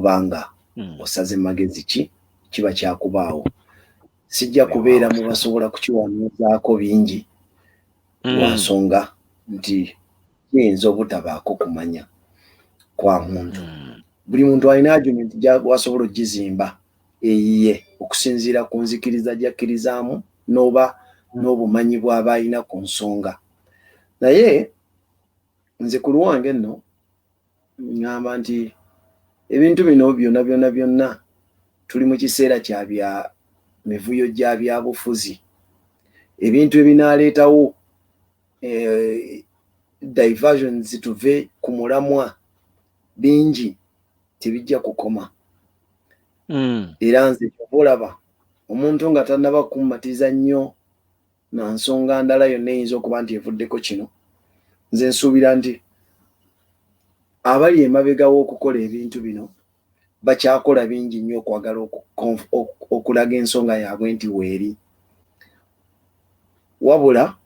kubanga osaze magezi ki kiba kyakubaawo. Sijja kubeera mu basobola kukiwanuuzaako bingi lwa nsonga nti kiyinza obutabaako kumanya kwa muntu. Buli muntu alina argument wasobola okugizimba eyiye okusinziira ku nzikiriza gy'akkirizaamu n'oba n'obumanyi bw'aba alina ku nsonga. Naye nze ku lwange nno ngamba nti ebintu bino byonna tuli mu kiseera kya bya mivuyo gya byabufuzi. Ebintu ebinaaleetawo diversions tuve ku mulamwa bingi tebijja kukoma. Era nze olaba omuntu nga tannaba kummatiza nnyo na nsonga ndala yonna eyinza okuba nti evuddeko kino, nze nsuubira nti abali emabega w'okukola ebintu bino bakyakola bingi nnyo okwagala okulaga ensonga yaabwe nti weeri. Wabula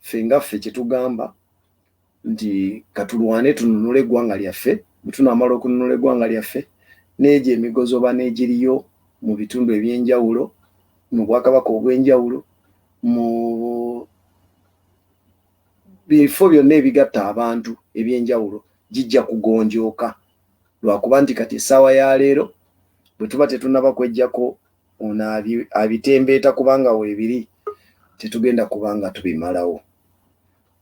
ffe nga ffe kye tugamba nti katulwane tununule eggwanga lyaffe, bwe tunaamala okununula eggwanga lyaffe n'egyo emigozo oba n'egiriyo mu bitundu eby'enjawulo, mu bwakabaka obw'enjawulo, mu bifo byonna ebigatta abantu eby'enjawulo gijja kugonjooka. Lwakuba nti kati essaawa ya leero bwe tuba tetunnaba kweggyako ono abitembeeta kubanga weebiri, tetugenda kubanga tubimalawo.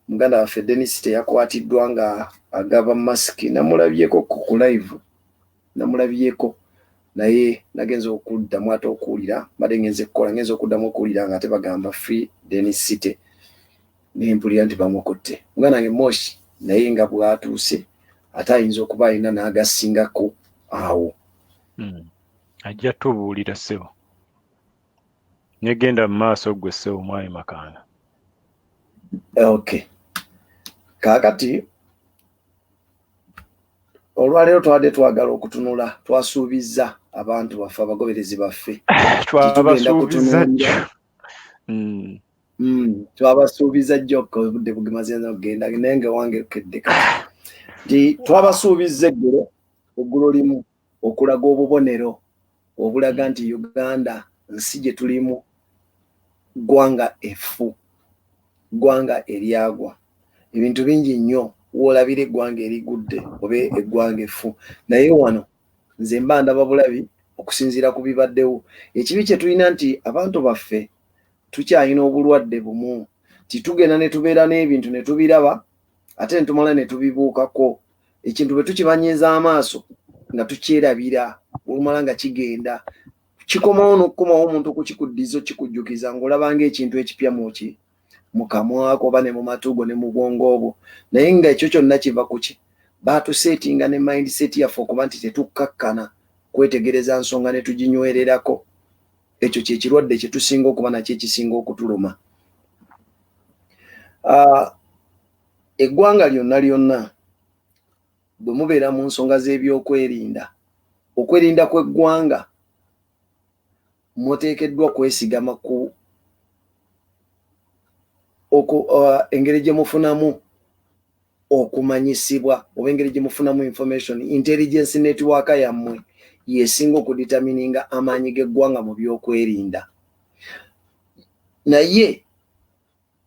Muganda waffe Dennis teyakwatiddwa nga agaba masiki, namulabyeko ku live, namulabyeko naye nagenza okuddamu ate okuwulira, mbadde ngenza okuddamu okuwulira nga ate bagamba free Dennis City, nempulira nti bamukutte. Muganda wange Moshi naye nga bwatuuse ate ayinza okuba alina n'agasingako awo. Ajja tubuulira ssebo. Negenda mu maaso gwe ssebo Mwami Makanda. Okay. Kaakati olwaleero twadde twagala okutunula, twasuubizza abantu baffe abagoberezi baffe. Twabasuubiza twabasuubiza jjo obudde bugimaze okugenda naye nga wange kedde kati. Nti twabasuubiza eggulo limu okulaga obubonero obulaga nti Uganda nsi gye tulimu ggwanga effu, ggwanga eryagwa. Ebintu bingi nnyo w'olabira eggwanga erigudde oba eggwanga effu. Naye wano nze mba ndaba bulabi okusinziira ku bibaddewo. Ekibi kye tulina nti abantu baffe tukyalina obulwadde bumu, titugenda ne tubeera n'ebintu ne tubiraba ate ne tumala ne tubibuukako. Ekintu bwe tukibanyiza amaaso nga tukyerabira olumala nga kigenda kikomawo n'okukomawo omuntu kukikuddiza kikujjukiza ng'olabanga ekintu ekipya mu kamwako oba ne mu matugo ne mu bwongo obwo. Naye nga ekyo kyonna kiva ku ki? Baatuseetinga ne mindset yaffe okuba nti tetukkakkana kwetegereza nsonga ne tuginywererako. Ekyo kye kirwadde kye tusinga okuba nakyo ekisinga okutuluma. Eggwanga lyonna bwe mubeera mu nsonga z'ebyokwerinda, okwerinda kw'eggwanga muteekeddwa kwesigama ku engeri gye mufunamu okumanyisibwa oba engeri gye mufunamu information. Intelligence network yammwe yesinga okuditamininga amaanyi g'eggwanga mu byokwerinda. Naye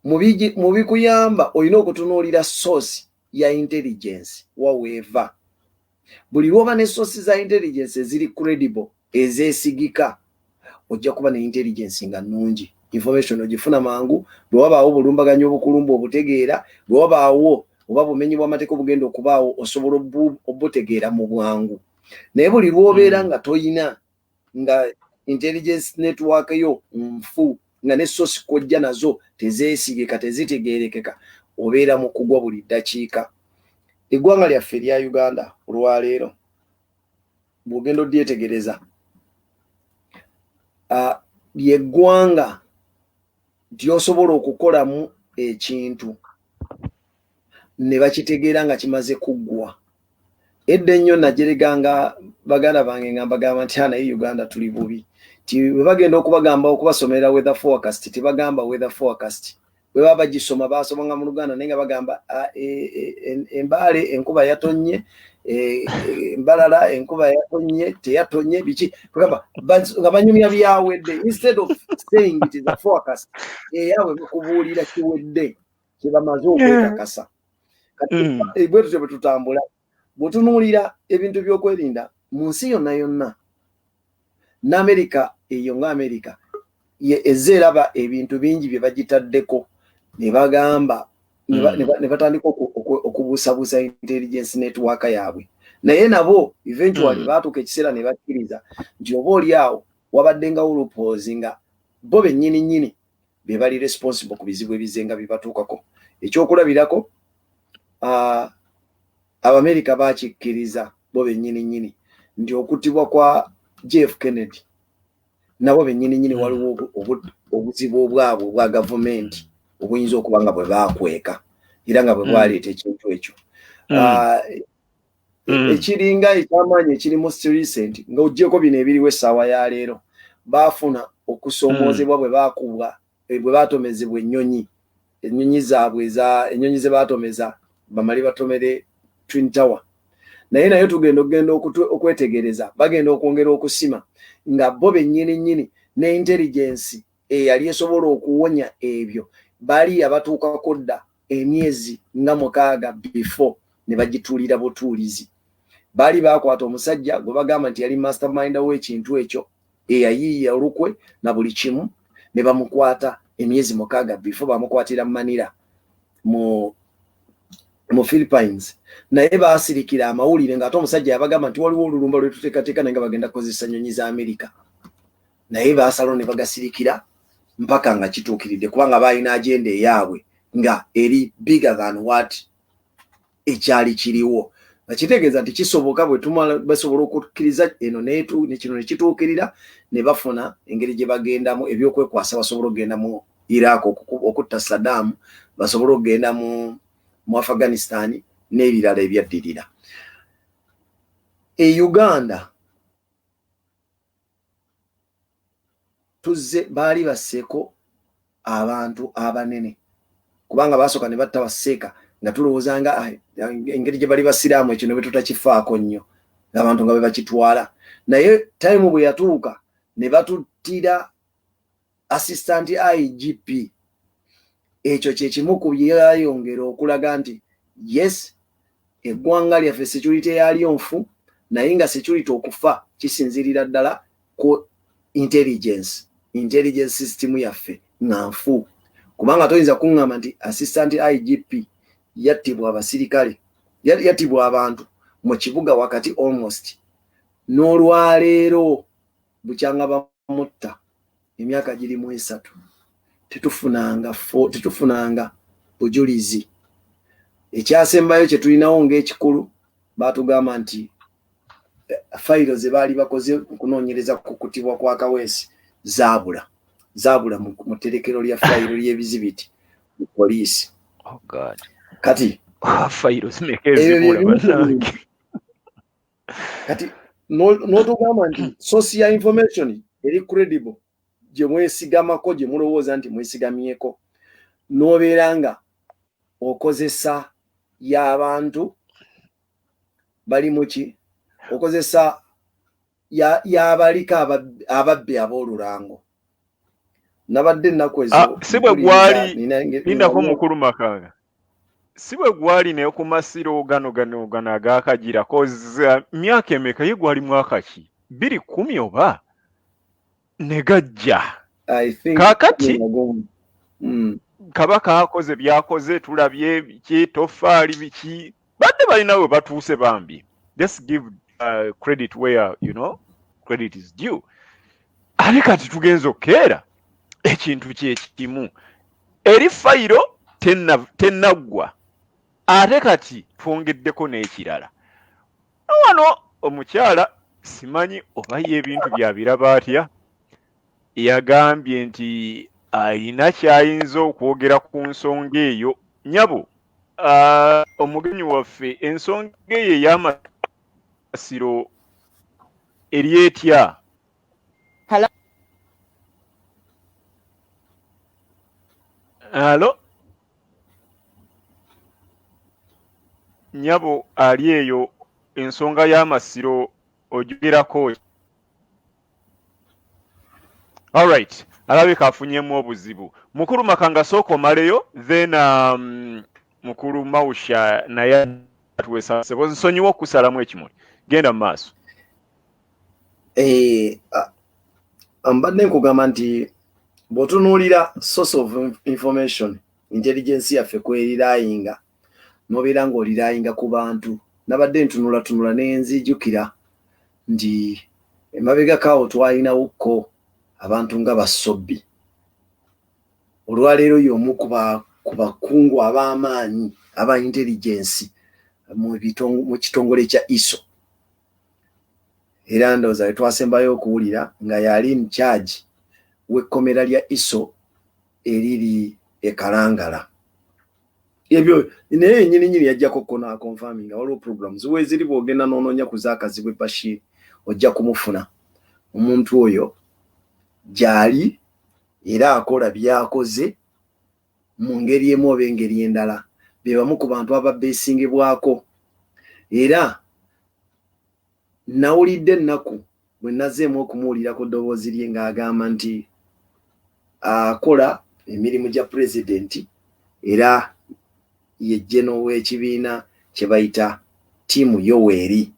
mu bikuyamba olina okutunuulira source ya intelligence waweeva. Buli lwoba ne source za intelligence eziri credible ezeesigika, ojja kuba ne intelligence nga nnungi. Information ogifuna mangu, bwe wabaawo bulumbaganyi obukulumbu obutegeera, bwe wabaawo oba bumenyi bw'amateeka obugenda okubaawo osobola obutegeera mu bwangu. Naye buli lwobeera nga toyina, nga intelligence network yo nfu, nga ne source kojja nazo tezeesigika tezitegeerekeka, obeera mu kugwa buli ddakiika. Eggwanga lyaffe erya Uganda olwaleero bw'ogenda odyetegereza ly'eggwanga ly'osobola okukolamu ekintu ne bakitegeera nga kimaze kuggwa. Edda ennyo najereganga baganda bange nga mbagamba nti naye Uganda tuli bubi. Ti bwe bagenda okubagamba okubasomera weather forecast tebagamba weather forecast. Bwe baba bagisoma basomanga mu Luganda naye nga bagamba embaale enkuba yatonnye mbalala enkuba yatonye teyatonye biki kugamba nga banyumya byawedde instead of saying it is a forecast yawe bakubuulira kiwedde kyebamaze okwekakasa kati bwe tutyo bwe tutambula bw'otunuulira ebintu by'okwerinda mu nsi yonna yonna n'Amerika eyo ng'Amerika ezze eraba ebintu bingi bye bagitaddeko ne bagamba ne batandika okubuusabuusa intelligence network yaabwe naye nabo eventually baatuuka ekiseera ne bakkiriza nti oba oli awo wabaddengawo loopholes nga bo bennyini nnyini be bali responsible ku bizibu ebizenga bibatuukako ekyokulabirako Abamerika baakikkiriza bo bennyini nnyini nti okuttibwa kwa Jeff Kennedy nabo bennyini nnyini waliwo obuzibu obwabwe obwa gavumenti obuyinza okuba nga bwe baakweka era nga bwe bwaleeta ekintu ekyo ekiringa ekyamaanyi ekiri most recent nga oggyeko bino ebiriwo essaawa ya leero baafuna okusoomoozebwa bwe baakubwa bwe baatomezebwa ennyonyi zaabwe ennyonyi ze baatomeza bamali batomere Twin Tower naye nayo tugenda okwetegereza bagenda okwongera okusima nga bo bennyini nnyini ne intelligence eyali esobola okuwonya ebyo bali abatuukako dda emyezi nga 6 before ne bagituulira butuulizi bali bakwata omusajja gwe bagamba nti yali mastermind w'ekintu ekyo eyayiiya olukwe na buli kimu ne bamukwata emyezi 6 before bamukwatira Manila mu Philippines naye baasirikira amawulire ng'ate omusajja yabagamba nti waliwo olulumba lwe tuteekateeka naye nga bagenda kukozesa nnyonyi za Amerika naye baasalawo ne bagasirikira mpaka nga kituukiridde kubanga baalina agenda eyaabwe nga eri bigger than what ekyali kiriwo bakitegeeza nti kisoboka bwe tumala basobola okukkiriza eno ne kino ne kituukirira ne bafuna engeri gye bagendamu ebyokwekwasa basobola okugenda mu Iraq okutta Saddam basobola okugenda mu Afghanistan n'ebirala ebyaddirira Uganda tuzze baali basseeko abantu abanene kubanga basooka ne batta basseeka nga tulowooza nga engeri gye bali basiraamu ekyo ne bwe tutakifaako nnyo abantu nga bwe bakitwala naye time bwe yatuuka ne batuttira assistant IGP ekyo kye kimu ku byayongera okulaga nti yes eggwanga lyaffe security yalyo nfu naye nga security okufa kisinzirira ddala ku intelligence system yaffe nga nfu kubanga toyinza kuŋŋamba nti assistant IGP yattibwa abasirikale yattibwa abantu mu kibuga wakati almost n'olwaleero bukyanga bamutta emyaka giri mu 3 tetufunanga bujulizi ekyasembayo kye tulinawo ng'ekikulu baatugamba nti fayiro ze baali bakoze okunoonyereza ku kutibwa kwa Kaweesi zaabula mu tterekero lya fayiro ly'ebizibiti mu poliisi kati fayiro zimeka kati n'otugamba nti source ya information eri credible gye mwesigamako gye mulowooza nti mwesigamyeko n'obeera nga okozesa y'abantu bali muki okozesa y'abaliko ababbi ab'olulango nabadde ennaku ezo si bwe gwali lindako mukulu Makanga si bwe gwali naye ku masiro gano agakagira koza myaka emeka ye gwali mwaka ki 2010 oba ne gajja kaakati kabaka akoze byakoze tulabye biki tofaali biki badde balinawe batuuse bambi let's give credit where credit is due ate kati tugenza okkeera ekintu kyekimu eri fayiro tennaggwa ate kati twongeddeko n'ekirala wano omukyala simanyi oba ye ebintu byabiraba atya yagambye nti alina kyayinza okwogera ku nsonga eyo nyabo omugenyi waffe ensonga eyo ey'amasiro eryetya halo nyabo ali eyo ensonga y'amasiro ojogerako. All right. Alabika afunyemu obuzibu. Mukuru Makanga soko maleyo then mukuru Mausha naye atuwesa sebo nsonyiwo okusalamu ekimuli. Genda maaso. Ambadde nkugamba nti bw'otunuulira source of information intelligence yaffe kwerirayinga nobeera ng'olirayinga ku bantu nabadde ntunula n'enzijukira nti emabegakaawo twalinawo abantu nga Basobbi olwaleero y'omu ku bakungu ab'amaanyi aba intelligence mu kitongole kya ISO era ndowooza twasembayo okuwulira nga yali in charge w'ekkomera lya ISO eriri e Kalangala. Ebyo naye nyini yajjako kona confirming waliwo programs weziri bw'ogenda n'onoonya ku zaakazibwe Bashir ojja kumufuna omuntu oyo gyali era akola byakoze mu ngeri emu oba engeri endala be bamu ku bantu ababeesingibwako era nawulidde ennaku bwe nazzeemu okumuwulirako ddoboozi lye ng'agamba nti akola emirimu gya pulezidenti era yejjeno w'ekibiina kye bayita ttiimu Yoweri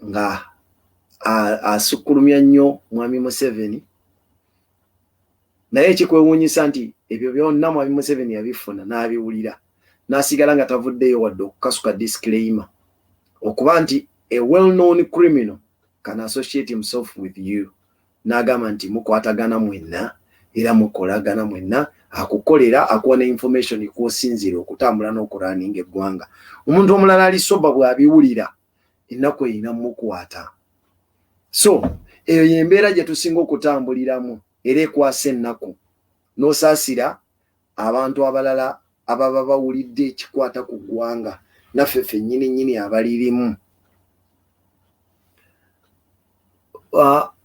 nga asukkulumya nnyo Mwami Museveni naye ekikwewuunyisa nti ebyo byonna Mwami Museveni yabifuna n'abiwulira n'asigala nga tavuddeyo wadde okukasuka disclaimer okuba nti a well-known criminal can associate himself with you n'agamba nti mukwatagana mwenna era mukolagana mwenna akukolera akuwa ne information kw'osinzira okutambula n'okulaaninga eggwanga omuntu omulala ali soba bw'abiwulira ennaku erina mukwata so eyo y'embeera gye tusinga okutambuliramu era ekwasa ennaku n'osaasira abantu abalala ababa bawulidde ekikwata ku ggwanga naffe ffennyini abalirimu.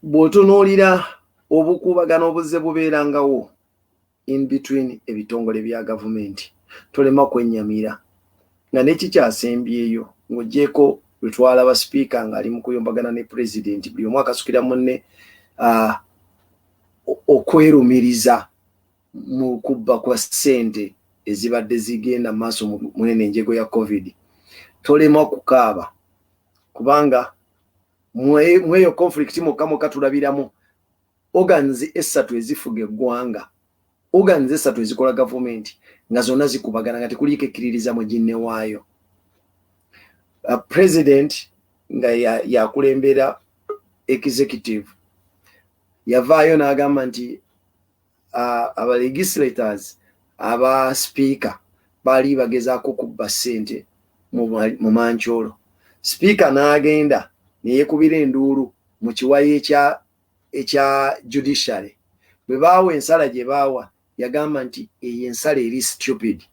Bw'otunuulira obukuubagano obuzze bubeerangawo in between ebitongole bya gavumenti tolema kwennyamira nga n'ekikyasembyeyo ng'oggyeko lwe twalaba sipiika ng'ali mu kuyombagana ne pulezidenti buli omu akasukira munne okwerumiriza mu kubba kwa ssente ezibadde zigenda mu maaso munene enjego ya COVID. Tolema kukaaba kubanga mweyo conflict mukka tulabiramu organs esatu ezifuga eggwanga organs esatu ezikola gavumenti nga zonna zikubagana nga tekuliko ekkiririza mu ginne waayo. President nga yakulembera executive yavaayo n'agamba nti aba legislators aba speaker bali bagezaako kubba ssente mu mancholo. Speaker n'agenda neyekubira enduulu mu kiwayi ekya judiciary bwe baawa ensala gye baawa yagamba nti eyo ensala eri stupid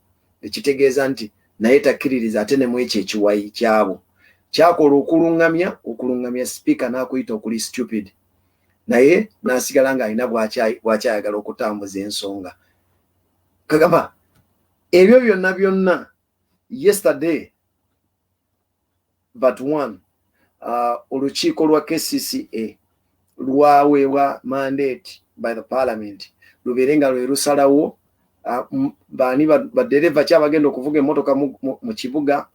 ekitegeeza nti naye takkiririza ate ne mu ekyo ekiwayi kyabo kyakola okulungamya speaker n'akuyita okuli stupid naye n'asigala ng'alina bw'akyayagala okutambuza ensonga. Kagamba ebyo byonna yesterday but one olukiiko lwa KCCA lwaweebwa mandate by the parliament lubeere nga lwe lusalawo baani badereva kyabagenda okuvuga emmotoka mu kibuga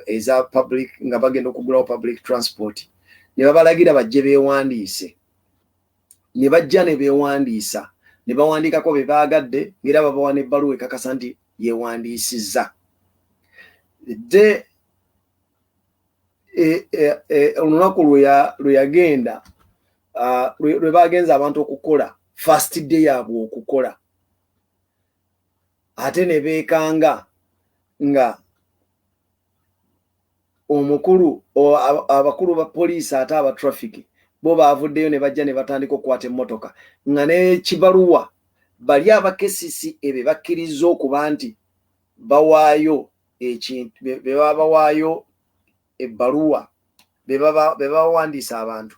eza public nga bagenda okugulawo public transport ne babalagira bajje beewandiise ne bajja ne beewandiisa ne bawandiikako be baagadde ng'era babawa n'ebbaluwa ekakasa nti yeewandiisizza. Olunaku lwe yagenda lwe bagenza abantu okukola first day yaabwe okukola ate ne beekanga nga abakulu ba poliisi ate aba traffic bo baavuddeyo ne bajja ne batandika okukwata emmotoka nga n'ekibaluwa bali aba KCCA be bakkiriza okuba nti bawaayo ekintu be bawaayo ebbaluwa be bawandiisa abantu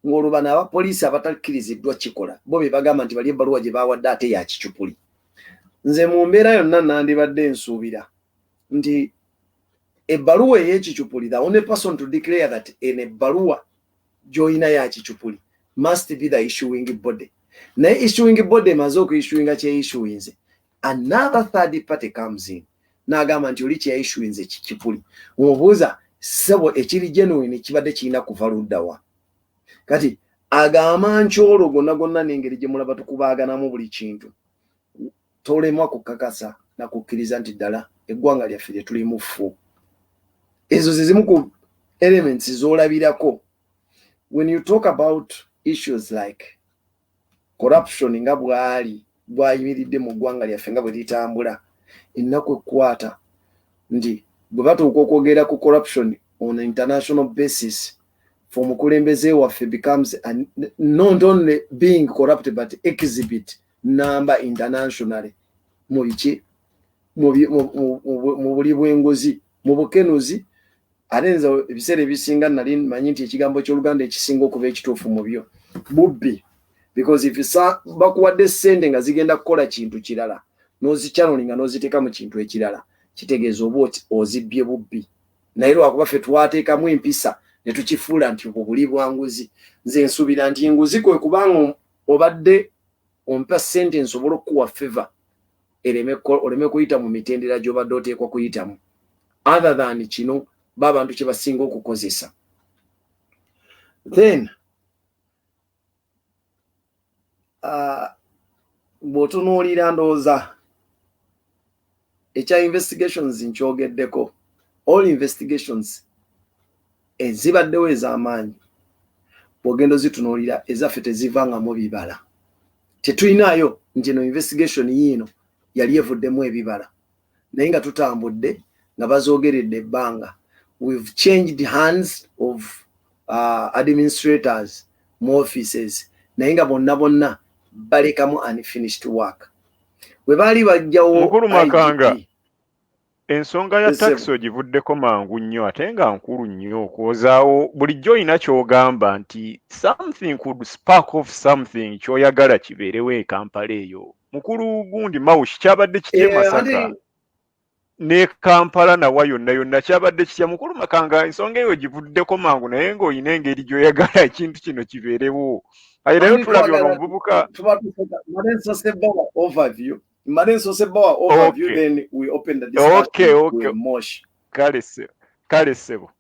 ng'olwo bano abapoliisi abatakkiriziddwa kikola bo be bagamba nti bali ebbaluwa gye baawadde ate ya kicupuli. Nze mu mbeera yonna nandibadde nsuubira nti ebbaluwa ey'ekikyupuli, the only person to declare that in ebbaluwa joina ya kikyupuli must be the issuing body. Naye issuing body emaze okuissuinga kyeissuinze, another third party comes in n'agamba nti oli kyeissuinze kikipuli. Omubuuza ssebo ekiri genuine kibadde kirina kuva luddawa? Kati agamba nkyolo gonna n'engeri gye mulaba tukubaaganamu buli kintu, tolemwa kukakasa na kukkiriza nti ddala eggwanga lyaffe lye tulimu ffu. Ezo ze zimu ku elements z'olabirako when you talk about issues like corruption nga bwayimiridde mu ggwanga lyaffe nga bwe litambula. Ennaku ekkwata nti bwe batuuka okwogera ku corruption on an international basis, for mukulembeze waffe becomes not only being corrupt but exhibit number internationally mu biki mu buli bw'engozi mu bukenuzi. Ate nze ebiseera ebisinga nali manyi nti ekigambo ky'Oluganda ekisinga okuba ekituufu mu byo bubbi, because if bakuwadde ssente nga zigenda kukola kintu kirala n'ozichannelinga n'oziteeka mu kintu ekirala, kitegeeza oba ozibbye bubbi. Naye lwakuba ffe twateekamu empisa ne tukifuula nti obwo buli bwanguzi. Nze nsuubira nti enguzi kwe kubanga obadde ompa ssente nsobole okukuwa favor oleme kuyita mu mitendera gy'obadde oteekwa kuyitamu, other than kino b'abantu kye basinga okukozesa. Then bw'otunuulira ndowooza ekya investigations nkyogeddeko, all investigations ezibaddewo ez'amaanyi bw'ogenda ozitunuulira ezaffe tezivangamu bibala. Tetulinayo nti eno investigation yiino yali evuddemu ebibala, naye nga tutambudde nga bazoogeredde ebbanga. We've changed hands of administrators mu offices, naye nga bonna balekamu unfinished work. Bwe baali bajjawo Mukulu Makanga, ensonga ya tax ogivuddeko mangu nnyo ate nga nkulu nnyo, kwozaawo bulijjo olina ky'ogamba nti something could spark off something ky'oyagala kibeerewo e Kampala eyo. Mukulu gundi Mawushi kyabadde kitye Masaka ne Kampala nawa yonna kyabadde kitya? Mukulu Makanga, ensonga eyo givuddeko mangu naye ng'olina engeri gy'oyagala ekintu kino kibeerewo. Ayirayo tulabye ono omuvubuka overview. Then we open the discussion with Mosh. Kale sebo.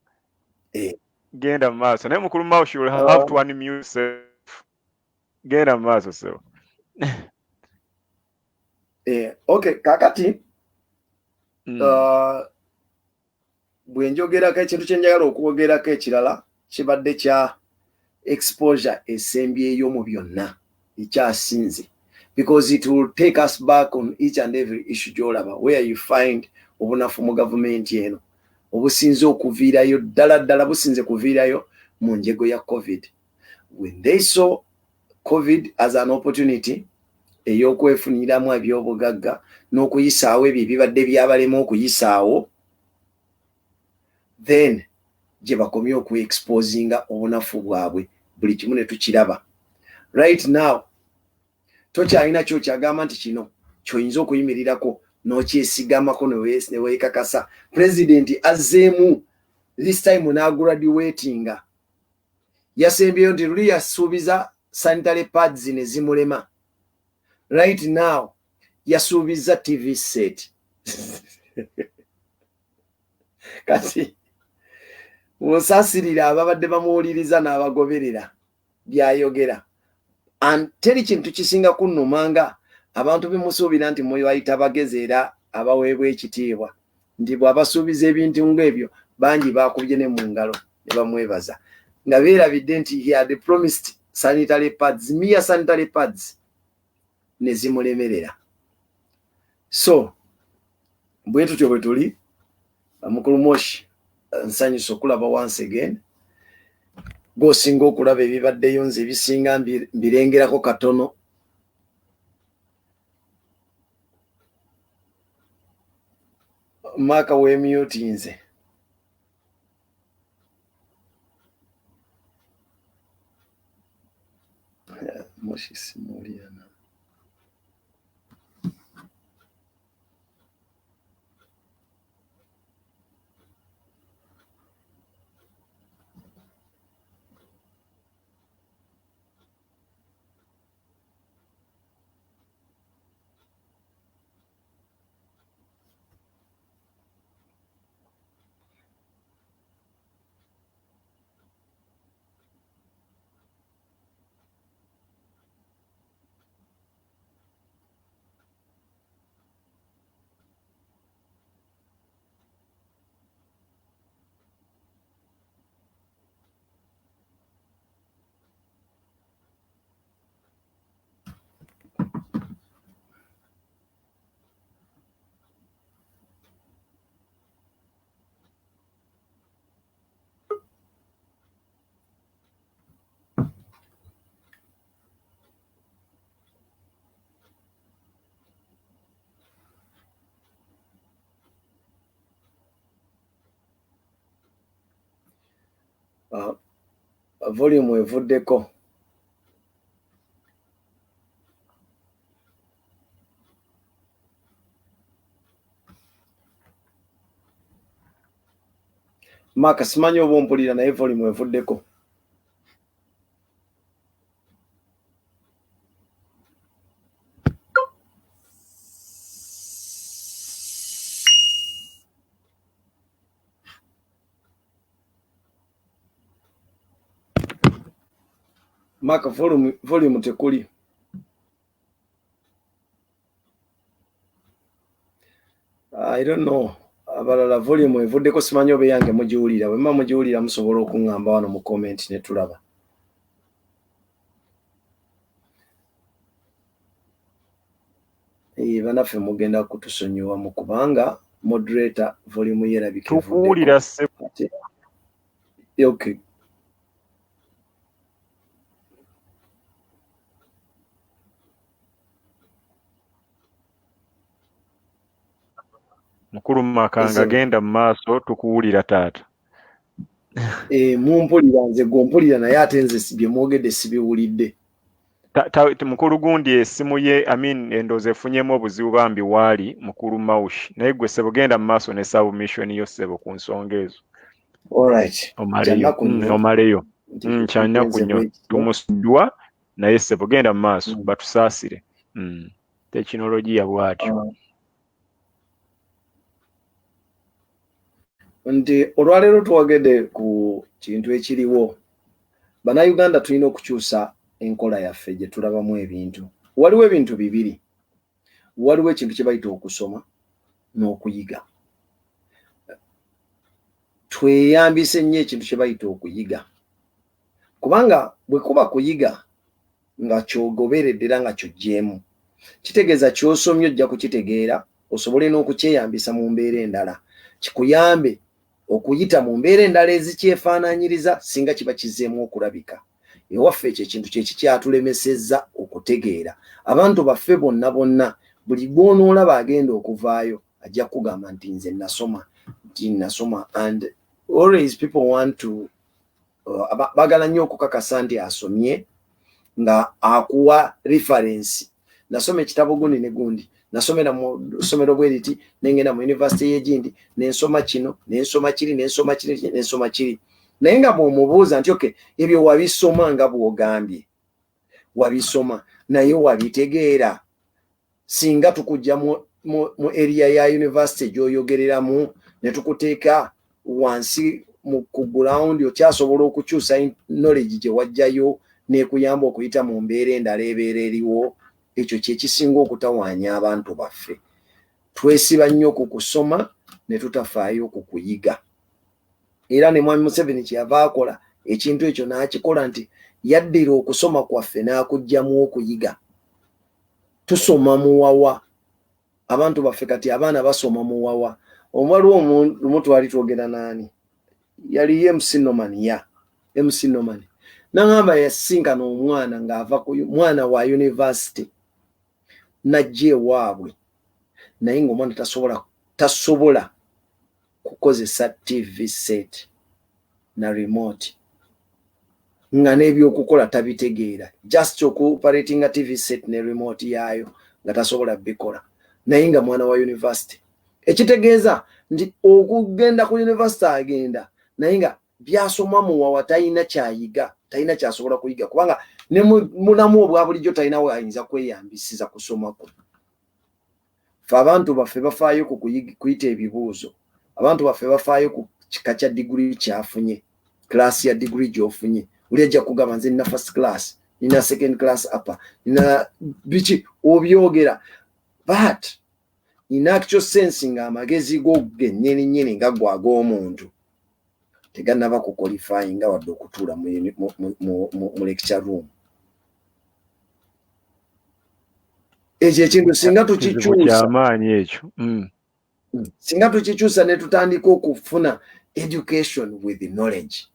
Genda maaso. Naye Mukulu Mawushi, you have to unmute yourself. Genda maaso sebo. Okay, kakati bwe njogerako ekintu kye njagala okwogerako ekirala kibadde kya exposure esembyeyo mu byonna ekyasinze, because it will take us back on each and every issue gy'olaba where you find obunafu mu gavumenti eno obusinze okuviirayo ddala businze kuviirayo mu njego ya COVID. When they saw COVID as an opportunity ey'okwefuniramu ebyobugagga n'okuyisaawo ebyo ebibadde byabalema okuyisaawo, then gye bakomye okwe-exposinga obunafu bwabwe buli kimu ne tukiraba. Right now tokyalina kyokyagamba nti kino ky'oyinza okuyimirirako n'okyesigamako ne weekakasa. President azzeemu this time n'agraduatinga, yasembyeyo nti luli yasuubiza sanitary pads ne zimulema. Right now yasuubiza TV set. Kati musaasirira ababadde bamuwuliriza n'abagoberera byayogera. Teri kintu kisinga kunnumanga abantu bemusuubira nti mubayita bagezi era abaweebwa ekitiibwa, nti bw'abasuubiza ebintu ng'ebyo bangi bakubye ne mu ngalo ne bamwebaza nga beerabidde nti he had promised sanitary pads, mere sanitary pads, ne zimulemerera. So bwe tutyo bwe tuli. Mukulu Moshi, nsanyusa okulaba once again. Gwosinga okulaba ebibaddeyo nze ebisinga mbirengerako katono. Maka w'emyuti nze. Moshi simuliana. volume evuddeko. Maka simanyi oba ompulira naye volume evuddeko. Maka volume tekuli. I don't know. Abalala volume evuddeko simanyi oba yange mugiwulira. Bwe mba mugiwulira musobola okuŋŋamba wano mu comment ne tulaba. Banaffe mugenda kutusonyiwa mu kubanga moderator volume yerabika tukuwulira se. Okay. Mukulu Makanga genda mu maaso tukuwulira taata. Mumpulira nze gompulira naye ate nze bye mwogedde sibiwulidde. Mukulu gundi esimu ye endoozi efunyemu obuzibu bambi waali mukulu Maushi naye gwe ssebo genda mu maaso ne submission yo ssebo ku nsonga ezo. Alright. Omaleyo. Kyannaku nnyo tumusuddwa naye ssebo genda mu maaso batusaasire. Tekinologiya bwatyo. Nti olwaleero tuwagedde ku kintu ekiriwo. Bannayuganda tulina okukyusa enkola yaffe gye tulabamu ebintu. Waliwo ebintu bibiri. Waliwo ekintu kye bayita okusoma n'okuyiga. Tweyambise nnyo ekintu kye bayita okuyiga. Kubanga bwe kuba kuyiga nga kyogoberedde era nga kyoggyemu, kitegeeza ky'osomye ojja kukitegeera osobole n'okukyeyambisa mu mbeera endala. Kikuyambe okuyita mu mbeera endala ezikyefaanaanyiriza singa kiba kizzeemu okulabika. Ewaffe ekyo ekintu kye kikyatulemesezza okutegeera. Abantu baffe bonna buli gw'onoolaba agenda okuvaayo ajja kugamba nti nze nasoma and always people want to bagala nnyo okukakasa nti asomye nga akuwa reference. Nasoma ekitabo gundi ne gundi. Nasomera mu ssomero bwe liti nengenda mu university y'egindi nensoma kino nensoma kiri naye nga bw'omubuuza nti okay ebyo wabisoma nga bw'ogambye wabisoma naye wabitegeera singa tukujja mu area ya university gy'oyogereramu ne tukuteeka wansi ku ground okyasobola okukyusa knowledge gye wajjayo n'ekuyamba okuyita mu mbeera endala ebeera eriwo. Ekyo kye kisinga okutawaanya abantu baffe. Twesiba nnyo ku kusoma ne tutafaayo ku kuyiga. Era ne Mwami Museveni kyeyava akola ekintu ekyo n'akikola nti yaddira okusoma kwaffe n'akuggyamu okuyiga. Tusoma muwawa. Abantu baffe kati abaana basoma muwawa. Waliwo lumu twali twogera naani yali MC Noman n'agamba yasinkana omwana ng'ava ku mwana wa university najja ewaabwe naye ng'omwana tasobola kukozesa TV set na remote nga n'ebyokukola tabitegeera just okuparatinga TV set ne remote yaayo nga tasobola bikola naye nga mwana wa university. Ekitegeeza nti okugenda ku university agenda naye nga byasoma muwawa talina kyayiga talina kyasobola kuyiga kubanga ne mulamu obwa bulijjo talina wayinza kweyambisiza kusoma kwe. Ffe abantu baffe bafaayo ku kuyita ebibuuzo. Abantu baffe bafaayo ku kika kya degree kyafunye class ya degree gy'ofunye. Uli ajja kugamba nze nina first class nina second class upper nina biki obyogera but in actual sense nga amagezi go gennyini nga gwag'omuntu teganaba ku qualifying nga wadde okutuula mu lecture room. Ekyo ekintu singa tukikyusa singa tukikyusa ne tutandika okufuna education with knowledge.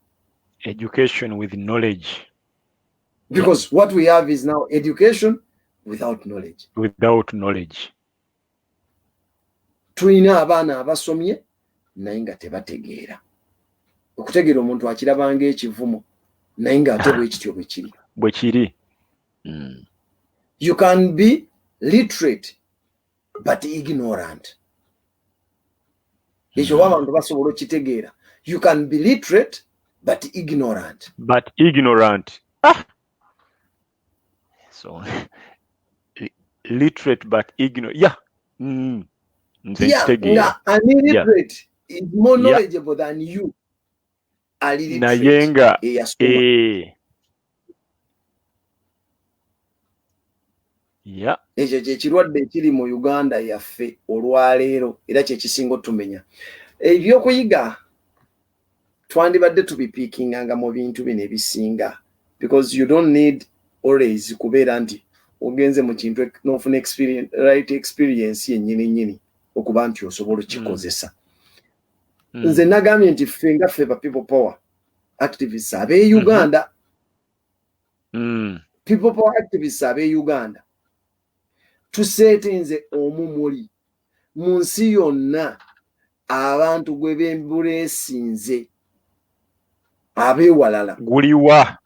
Because what we have is now education without knowledge. Tulina abaana abasomye naye nga tebategeera. okutegeera omuntu akirabanga ekivumo naye ng'ate bwekityo bwe kiri. You can be literate but ignorant. Ekyo abantu basobola okitegeera. You can be literate but ignorant. So literate but ignorant. Yeah. Illiterate is more knowledgeable than you. Nayenga. Yeah. Ekyo kyekirwadde ekiri mu Uganda yaffe olwaleero era kyekisinga otumenya. Ebyokuyiga twandibadde tubipiikinganga mu bintu bino ebisinga, because you don't need always kubeera nti ogenze mu kintu n'ofuna experience yennyini okuba nti osobola okikozesa. Nze nagambye nti ffe nga ffe ba people power activists ab'e Uganda, people power activists ab'e Uganda tuseetenze omumuli mu nsi yonna abantu gwe bembuleesinze abeewalala guliwa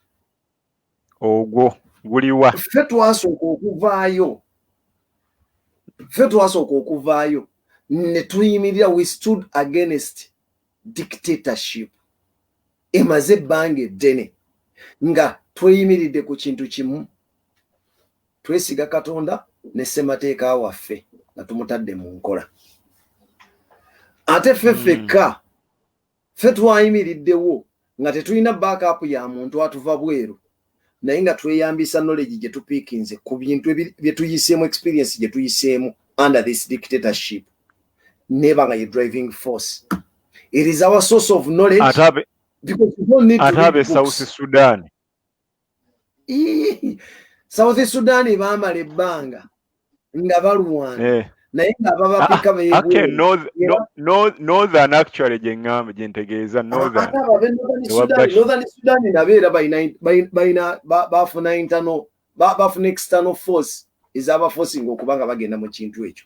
ogwo guliwa. Ffe twasooka okuvaayo ne tuyimirira, we stood against dictatorship emaze ebbanga eddene nga tweyimiridde ku kintu kimu, twesiga Katonda ne ssemateeka waffe nga tumutadde mu nkola. Ate ffe twayimiriddewo nga tetulina backup ya muntu atuva bweru, naye nga tweyambisa knowledge gye tupiikinze ku bintu bye tuyiseemu, experience gye tuyiseemu under this dictatorship. Never nga driving force. It is our source of knowledge. Because you don't need to read South Sudan. South Sudan bamala ebbanga nga balwana. Naye nga babapika northern actually jengamba jentegeeza northern. Northern Sudan nabeera bafuna external force ezaba forcing okubanga bagenda mu kintu ekyo.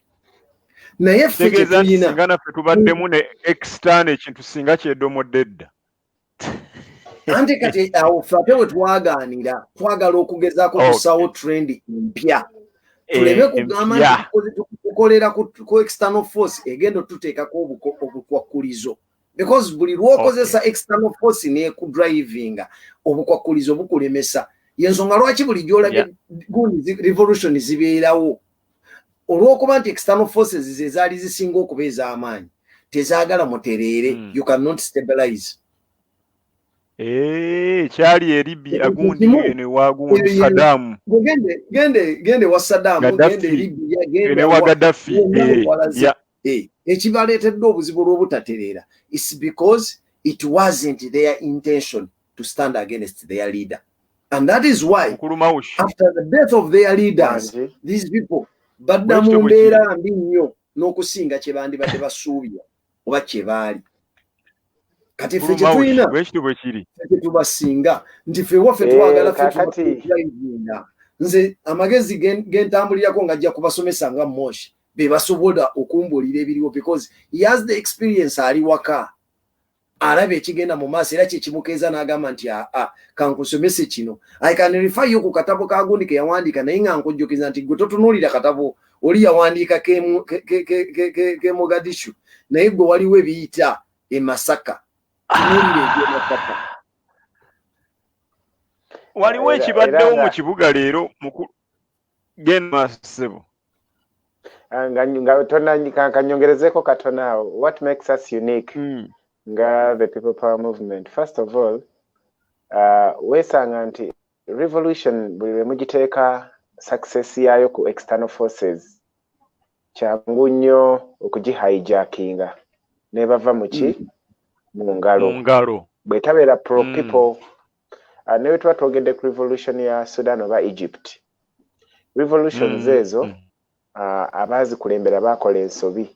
Naye ffe tuyina ngana ffe tubaddemu ne external ekintu singa kyedomodde edda. Anti kati awo ffe ate we twagaanira twagala okugezaako tusaawo trend empya. Tuleme kugamba tukolera ku external force egenda tuteekako obukwakkulizo, because buli lw'okozesa external force nekudrivinga obukwakkulizo bukulemesa. Yensonga lwaki buli gy'olabye revolution zibeerawo olw'okuba nti external forces ze zaali zisinga okuba ez'amaanyi, tezaagala mutereere. You cannot stabilize. Kyali Libya gundi ne wagundi Saddam. Gende wa Saddam, gende Libya, gende wa Gaddafi. Ekibaleetedde obuzibu olw'obutatereera is because it wasn't their intention to stand against their leader. And that is why after the death of their leaders, these people badda mu mbeera mbi nnyo n'okusinga kye bandibadde basuubira oba kye baali. Kati ffe kye tulina tetubasinga nti ffe waffe twagala ffe. Nze amagezi gentambulirako ng'ajja kubasomesa nga Moshi be basobola okumbuulira ebiriwo, because he has the experience ali waka, alaba ekigenda mu maaso era kyekimukeeza n'agamba nti kankusomese kino. I can refer you ku katabo ka gundi ke yawandiika, naye nga nkujjukiza nti gwe totunuulira katabo oli yawandiika ke Mogadishu, naye gwe waliwo ebiyita e Masaka. Waliwo ekibaddewo mu kibuga leero genda masebo nga kanyongerezeko katona. What makes us unique nga the people power movement? First of all, weesanga nti revolution buli lwe mugiteeka success yaayo ku external forces kyangu nnyo okugihijackinga ne bava mu ki mu ngalo bwetabeera pro people. Ne tuba twogedde ku revolution ya Sudan oba Egypt, revolutions ezo abaazikulembera baakola ensobi,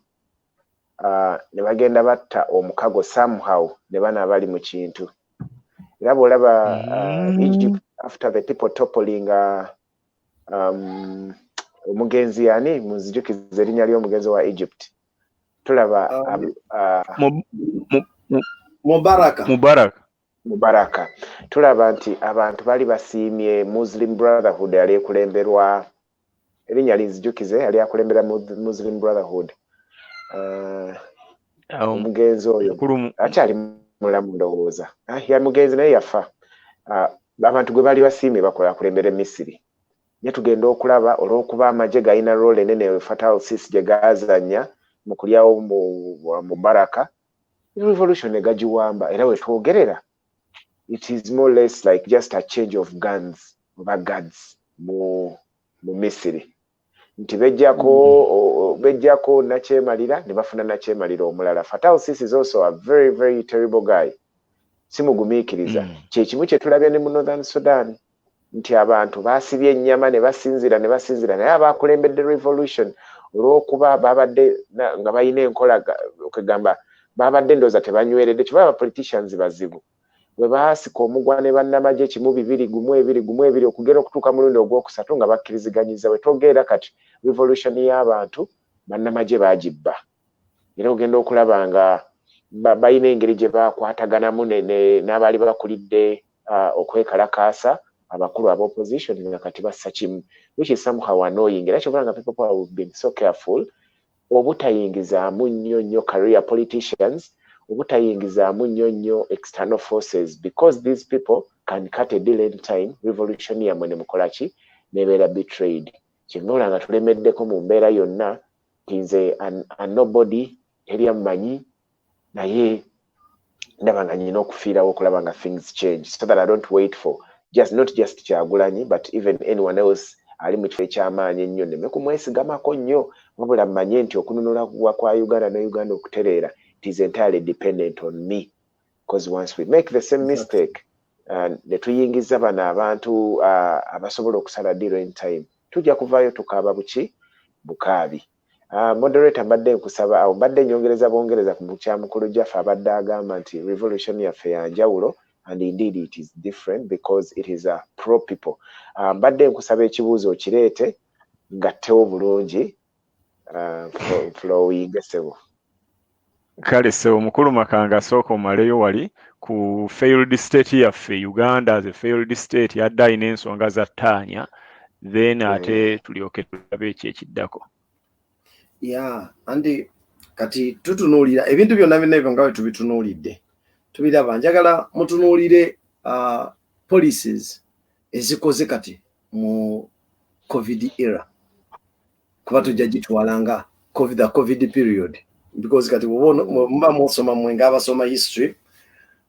ne bagenda batta omukago somehow ne bana abali mu kintu. Era bw'olaba Egypt after the people toppling omugenzi yani muzijukiza erinnya ly'omugenzi wa Egypt, tulaba Mubaraka tulaba nti abantu bali basiimye Muslim Brotherhood yali ekulemberwa erinnya linzijukize yali akulembera Muslim Brotherhood omugenzi oyo akyali mulamu ndowooza ya mugenzi naye yafa abantu gwe bali basiimye bakola kulembera Misiri nye tugenda okulaba olw'okuba amagye galina role enene Fatal Sisi gye gaazanya mu kulyawo Mubaraka revolution egagiwamba era we twogerera it is more or less like just a change of guns mu Misiri nti bejjako nakyemalira ne bafuna nakyemalira omulala. Fatal Sisi is also a very very terrible guy simugumiikiriza kyekimu kye tulabye ne mu Northern Sudan nti abantu basibye ennyama ne basinzira naye abakulembedde revolution olw'okuba babadde nga balina enkola okugamba babadde ndooza tebanyweredde kiba politicians bazibu bwe baasika omugwa ne bannamagye 1-2-1-2 okugera okutuuka mulundi ogwokusatu nga bakkiriziganyiza bwe twogerera kati revolution y'abantu bannamagye bagibba era ogenda okulaba nga balina engeri gye bakwataganamu n'abaali bakulidde okwekalakaasa abakulu aba opposition nga kati bassa kimu which is somehow annoying era kyobula nga people have been so careful obutayingizaamu nnyo career politicians obutayingizaamu nnyo external forces because these people can cut a deal anytime revolution yamwe ne mukolaki nebeera betrayed kyemula nga tulemeddeko mu mbeera yonna tinze a nobody eri amumanyi naye ndaba nga nyina okufiirawo okulaba nga things change so that I don't wait for not just Kyagulanyi but even anyone else ali mu kifo ekyamaanyi ennyo nneme kumwesigamako nnyo wabula mmanye nti okununula kwa Uganda ne Uganda okutereera it is entirely dependent on me because once we make the same mistake ne tuyingiza bano abantu abasobola okusala deal in time tujja kuvaayo tukaaba bukaabi. Moderator mbadde nkusaba awo mbadde nyongereza bongereza ku mukyamukulu Jaffe abadde agamba nti revolution yaffe ya njawulo and indeed it is different because it is a pro people. Mbadde nkusaba ekibuuzo kireete ngattewo bulungi flowing sebo. Kale sebo mukulu Makanga asooka omaleyo wali ku failed state yaffe Uganda as a failed state yadda ina ensonga za ttaanya then ate tulyoke tulabe ekyekiddako. Andi kati tutunuulira ebintu byonna ebyo nga bwe tubitunuulidde tubiraba njagala mutunuulire policies ezikoze kati mu COVID era kuba tujja gitwalanga COVID period because kati muba musoma mwenga abasoma history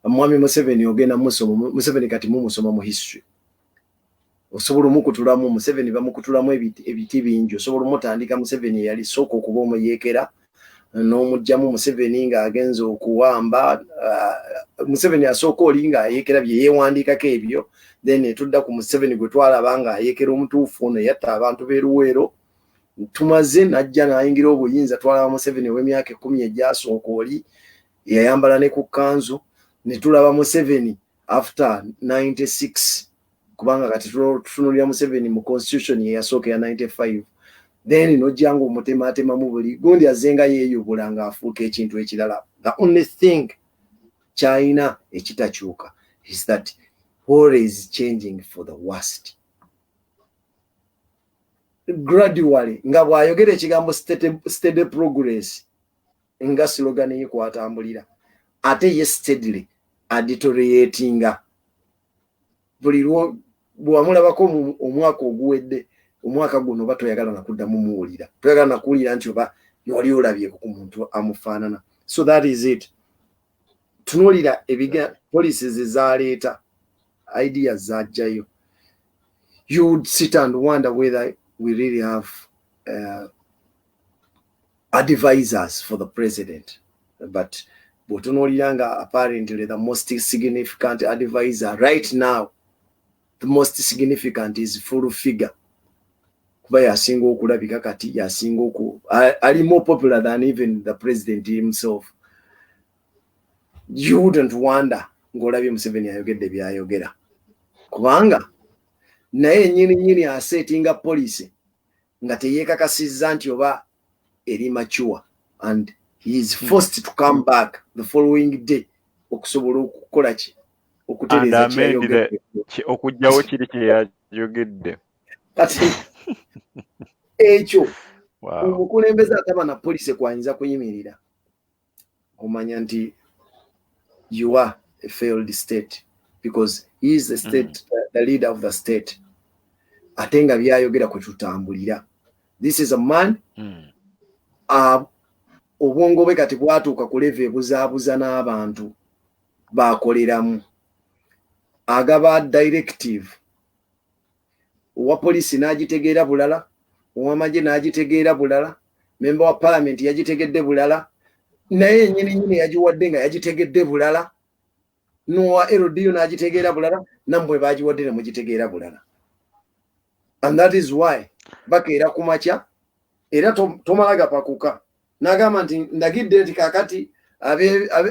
Mwami Museveni ogenda Museveni kati mumusoma mu history osobola omukutulamu Museveni bamukutulamu ebiti bingi osobola omutandika Museveni yali sooka okuba omuyeekera n'omugjamu Museveni ng'agenza okuwamba Museveni asooka oli ng'ayeekera bye yeewandiikako ebyo then tudda ku Museveni gwe twalaba ng'ayeekera omutuufu ono yatta abantu b'eruweero tumaze najja n'ayingira obuyinza twalaba Museveni ow'emyaka 10 egyasooka oli yayambala ne ku kanzu ne tulaba Museveni after 96 kubanga kati tutunulira Museveni mu constitution ye yasooka ya 95 then nojjangu omutemaatema mu buli gundi azenga yeeyubula ng'afuuka ekintu ekirala. The only thing China ekitakyuka is that war is changing for the worst gradually nga bw'ayogera ekigambo steady progress nga slogan ye kwatambulira ate ye steadily deterioratinga buli bwamulabako omwaka oguwedde omwaka guno batoyagala nakuddamu muwulira toyagala nakuwulira nti oba yali olabyeko ku muntu amufaanana. So that is it. Tunuulira ebiga policies ezaleeta ideas zajjayo you would sit and wonder whether we really have advisors for the president but botunuuliranga apparently the most significant advisor right now the most significant is full figure kuba yasinga okulabika kati yasinga ali more popular than even the president himself. You wouldn't wonder ng'olabye Museveni ayogedde byayogera kubanga naye nyini asetinga police nga teyeekakasizza nti oba eri mature and he is forced to come back the following day okusobola okukola ki okutereza kyayogedde okujjawo kiri kyeyayogedde kati ekyo omukulembeze ataba na poliisi kwayinza kuyimirira omanya nti you are a failed state because he is the state the leader of the state ate nga byayogera kwe tutambulira. This is a man obwongo bwe kati bwatuuka ku level ebuzaabuza n'abantu bakoleramu agaba directive owa poliisi n'agitegeera bulala ow'amagye n'agitegeera bulala member wa parliament yagitegedde bulala naye nyini yagiwadde nga yagitegedde bulala n'owa LDU n'agitegeera bulala nammwe bagiwadde ne mugitegeera bulala. And that is why bakeera ku makya era tomala gapakuka n'agamba nti ndagidde nti kakati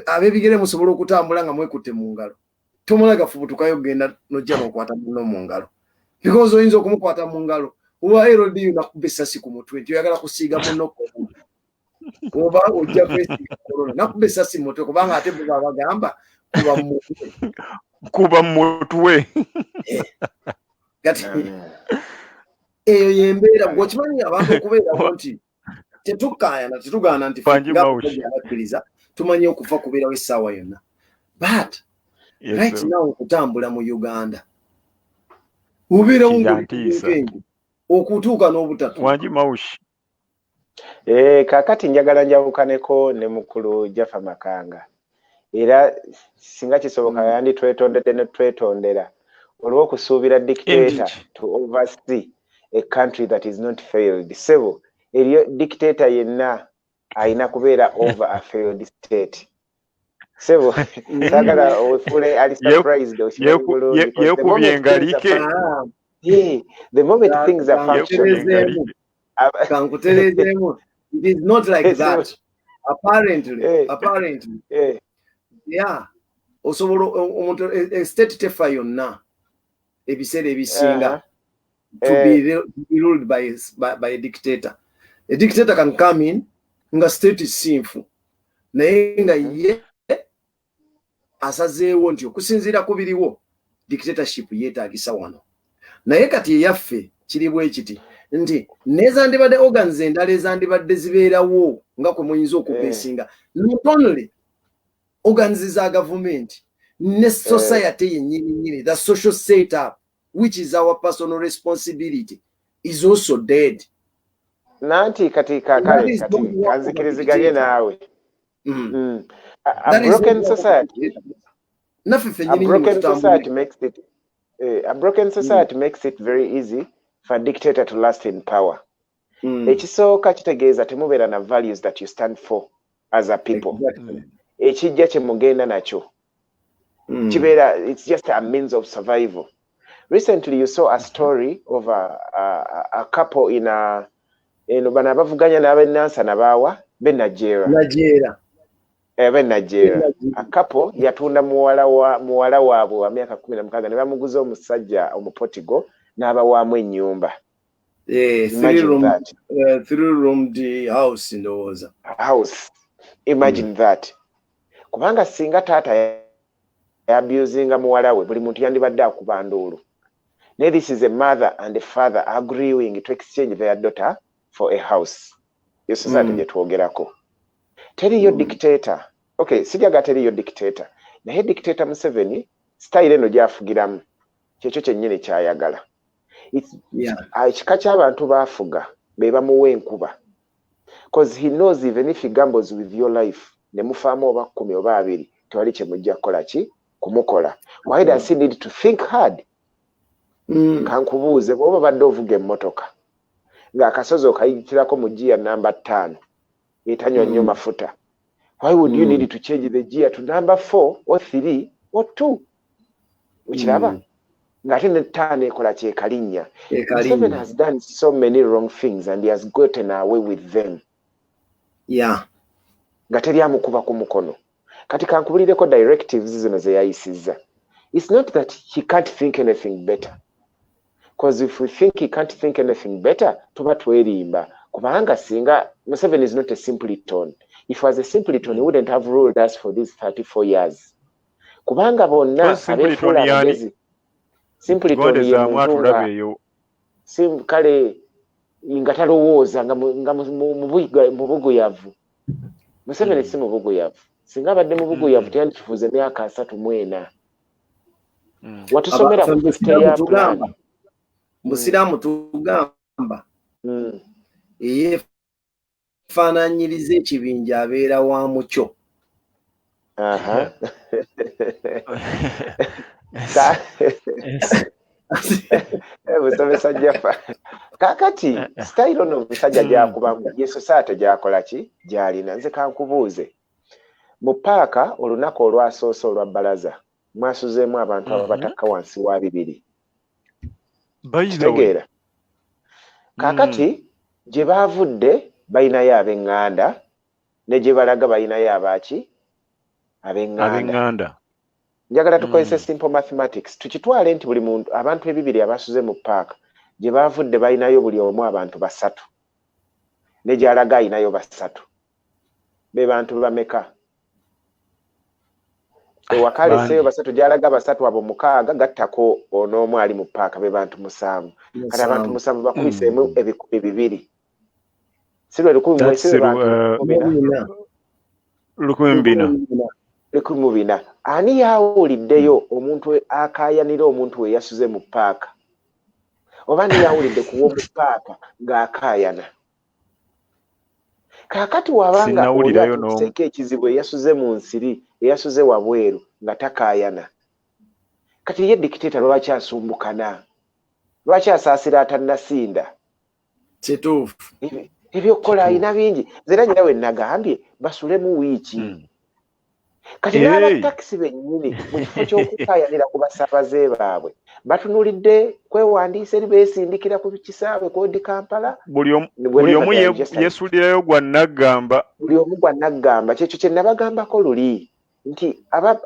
ab'ebigere musobola okutambula nga mwekutte mu ngalo. Tomala gafubutukayo genda nojja n'okwata munno mu ngalo because oyinza okumukwata mu ngalo owa LDU nakubba essasi ku mutwe nti oyagala kusiiga munno oba ojja kwesiiga korona nakubba essasi mu mutwe kubanga ate bwe bagamba kuba mu mutwe kati eyo yembeera gwokimanyi abantu okubeerawo nti tetugaana nti abakkiriza tumanyi okufa kubeerawo essaawa yonna but right now okutambula mu Uganda ubeerawo okutuuka n'obutatu Wanji Maushi. Kakati njagala njawukaneko ne mukulu Jaffa Makanga era singa kisoboka yandi twetondedde ne twetondera olw'okusuubira dictator to oversee a country that is not failed. Sebo eriyo dictator yenna ayina kubeera over a failed state. Sebo sagala ofule ali surprised yekubyengalike. Yeah, the moment things are functioning, it is not like that. Apparently, yeah. Also, a state tefa yonna ebiseera ebisinga to be ruled by a dictator. A dictator can come in, nga state is sinful. Naye nga ye asazeewo nti okusinziira ku biriwo dictatorship yeetaagisa wano. Naye kati eyaffe kiri bwe kiti nti nezandibadde organs endala ezandibadde zibeerawo nga kwe muyinza okubeesinga not only organs za government ne society yennyini the social setup which is our personal responsibility is also dead. Nanti kati kanzikiriziganye naawe a broken society makes it very easy for a dictator to last in power. Ekisooka kitegeeza temubeera na values that you stand for as a people. Ekijja kye mugenda nakyo kibeera, it's just a means of survival. Recently you saw a story of a couple in bana bavuganya n'abenansa nabaawa Nigeria. A couple yatunda muwala waabwe wa myaka 16 ne bamuguza omusajja omupotigo n'abawaamu ennyumba. Three-roomed house ndowooza. House. Imagine that. Kubanga singa taata abusinga muwala we buli muntu yandibadde akuba nduulu. Now this is a mother and a father agreeing to exchange their daughter for a house. Yo society gye twogerako. Teriyo dictator. Okay, sijaga teriyo dictator. Naye dictator Museveni style eno gyafugiramu kyekyo kyennyini kyayagala. Ekika ky'abantu baafuga be bamuwa enkuba. Because he knows even if he gambles with your life ne mufaamu oba 10 oba 2 tewali kye mujja kukola ki kumukola. Why does he need to think hard? Kankubuuze bw'oba badde ovuga emmotoka ng'akasozi okayitirako mu gear number 5 etanywa nnyo mafuta. Why would you need to change the gear to number 4 or 3 or 2? Ukiraba? Ng'ate ne 5 ekola kyekalinnya. Museveni has done so many wrong things and he has gotten away with them. Yeah. Nga teri amukuba ku mukono. Kati kankubulireko directives zino ze yayisizza. It's not that he can't think anything better. Because if we think he can't think anything better, tuba twerimba. Kubanga singa Museveni is not a simpleton. If he was a simpleton, he wouldn't have ruled us for these 34 years. kubanga bonna abeefuula abagezi Simpleton ye muntu nga kale nga talowooza nga mu buguyavu. Museveni si mu buguyavu. Singa abadde mu buguyavu teyandikifuuza emyaka 34. Watusomera ku plan. Musiraamu tugamba eyeefaanaanyiriza ekibinja abeera wa mucyo. Musomesa Jaffa kakati style ono musajja gyakubamu Yesu saate gyakola ki gyalina. Nze kankubuuze mu paaka olunaku olwasoose olwa bbalaza mwasuzeemu abantu ababataka wansi wa 2. Kitegeera kakati gye baavudde balinayo ab'eŋŋanda ne gye balaga balinayo abaki ab'eŋŋanda. Njagala tukozese simple mathematics tukitwale nti buli muntu abantu 2 abasuze mu paaka gye baavudde balinayo buli omu abantu 3 ne gyalaga alinayo 3 be bantu bameka ewakale seyo 3 gyalaga 3 abo 6 gattako onoomu ali mu paaka be bantu 7 kati abantu 7 bakubiseemu 200 sirwe 1,200 ani yawuliddeyo omuntu akayanira omuntu we yasuze mu paaka oba ni yawulidde kuwa mu paaka ng'akaayana kakati wabanga oliatuseka ekizibu eyasuze mu nsiri eyasuze wabweru nga takaayana kati ye dikiteta lwaki asumbukana lwaki asaasira atannasinda kituufu ebyokukola alina bingi zera nyinawe nagambye basulemu wiiki kati n'abatakisi bennyini mu kifo ky'okukaayanira ku basaabaze baabwe batunulidde kwewandiisa eri beesindikira ku kisaawe kodi Kampala buli omu yesulirayo gwa naggamba kyekyo kye nabagambako luli nti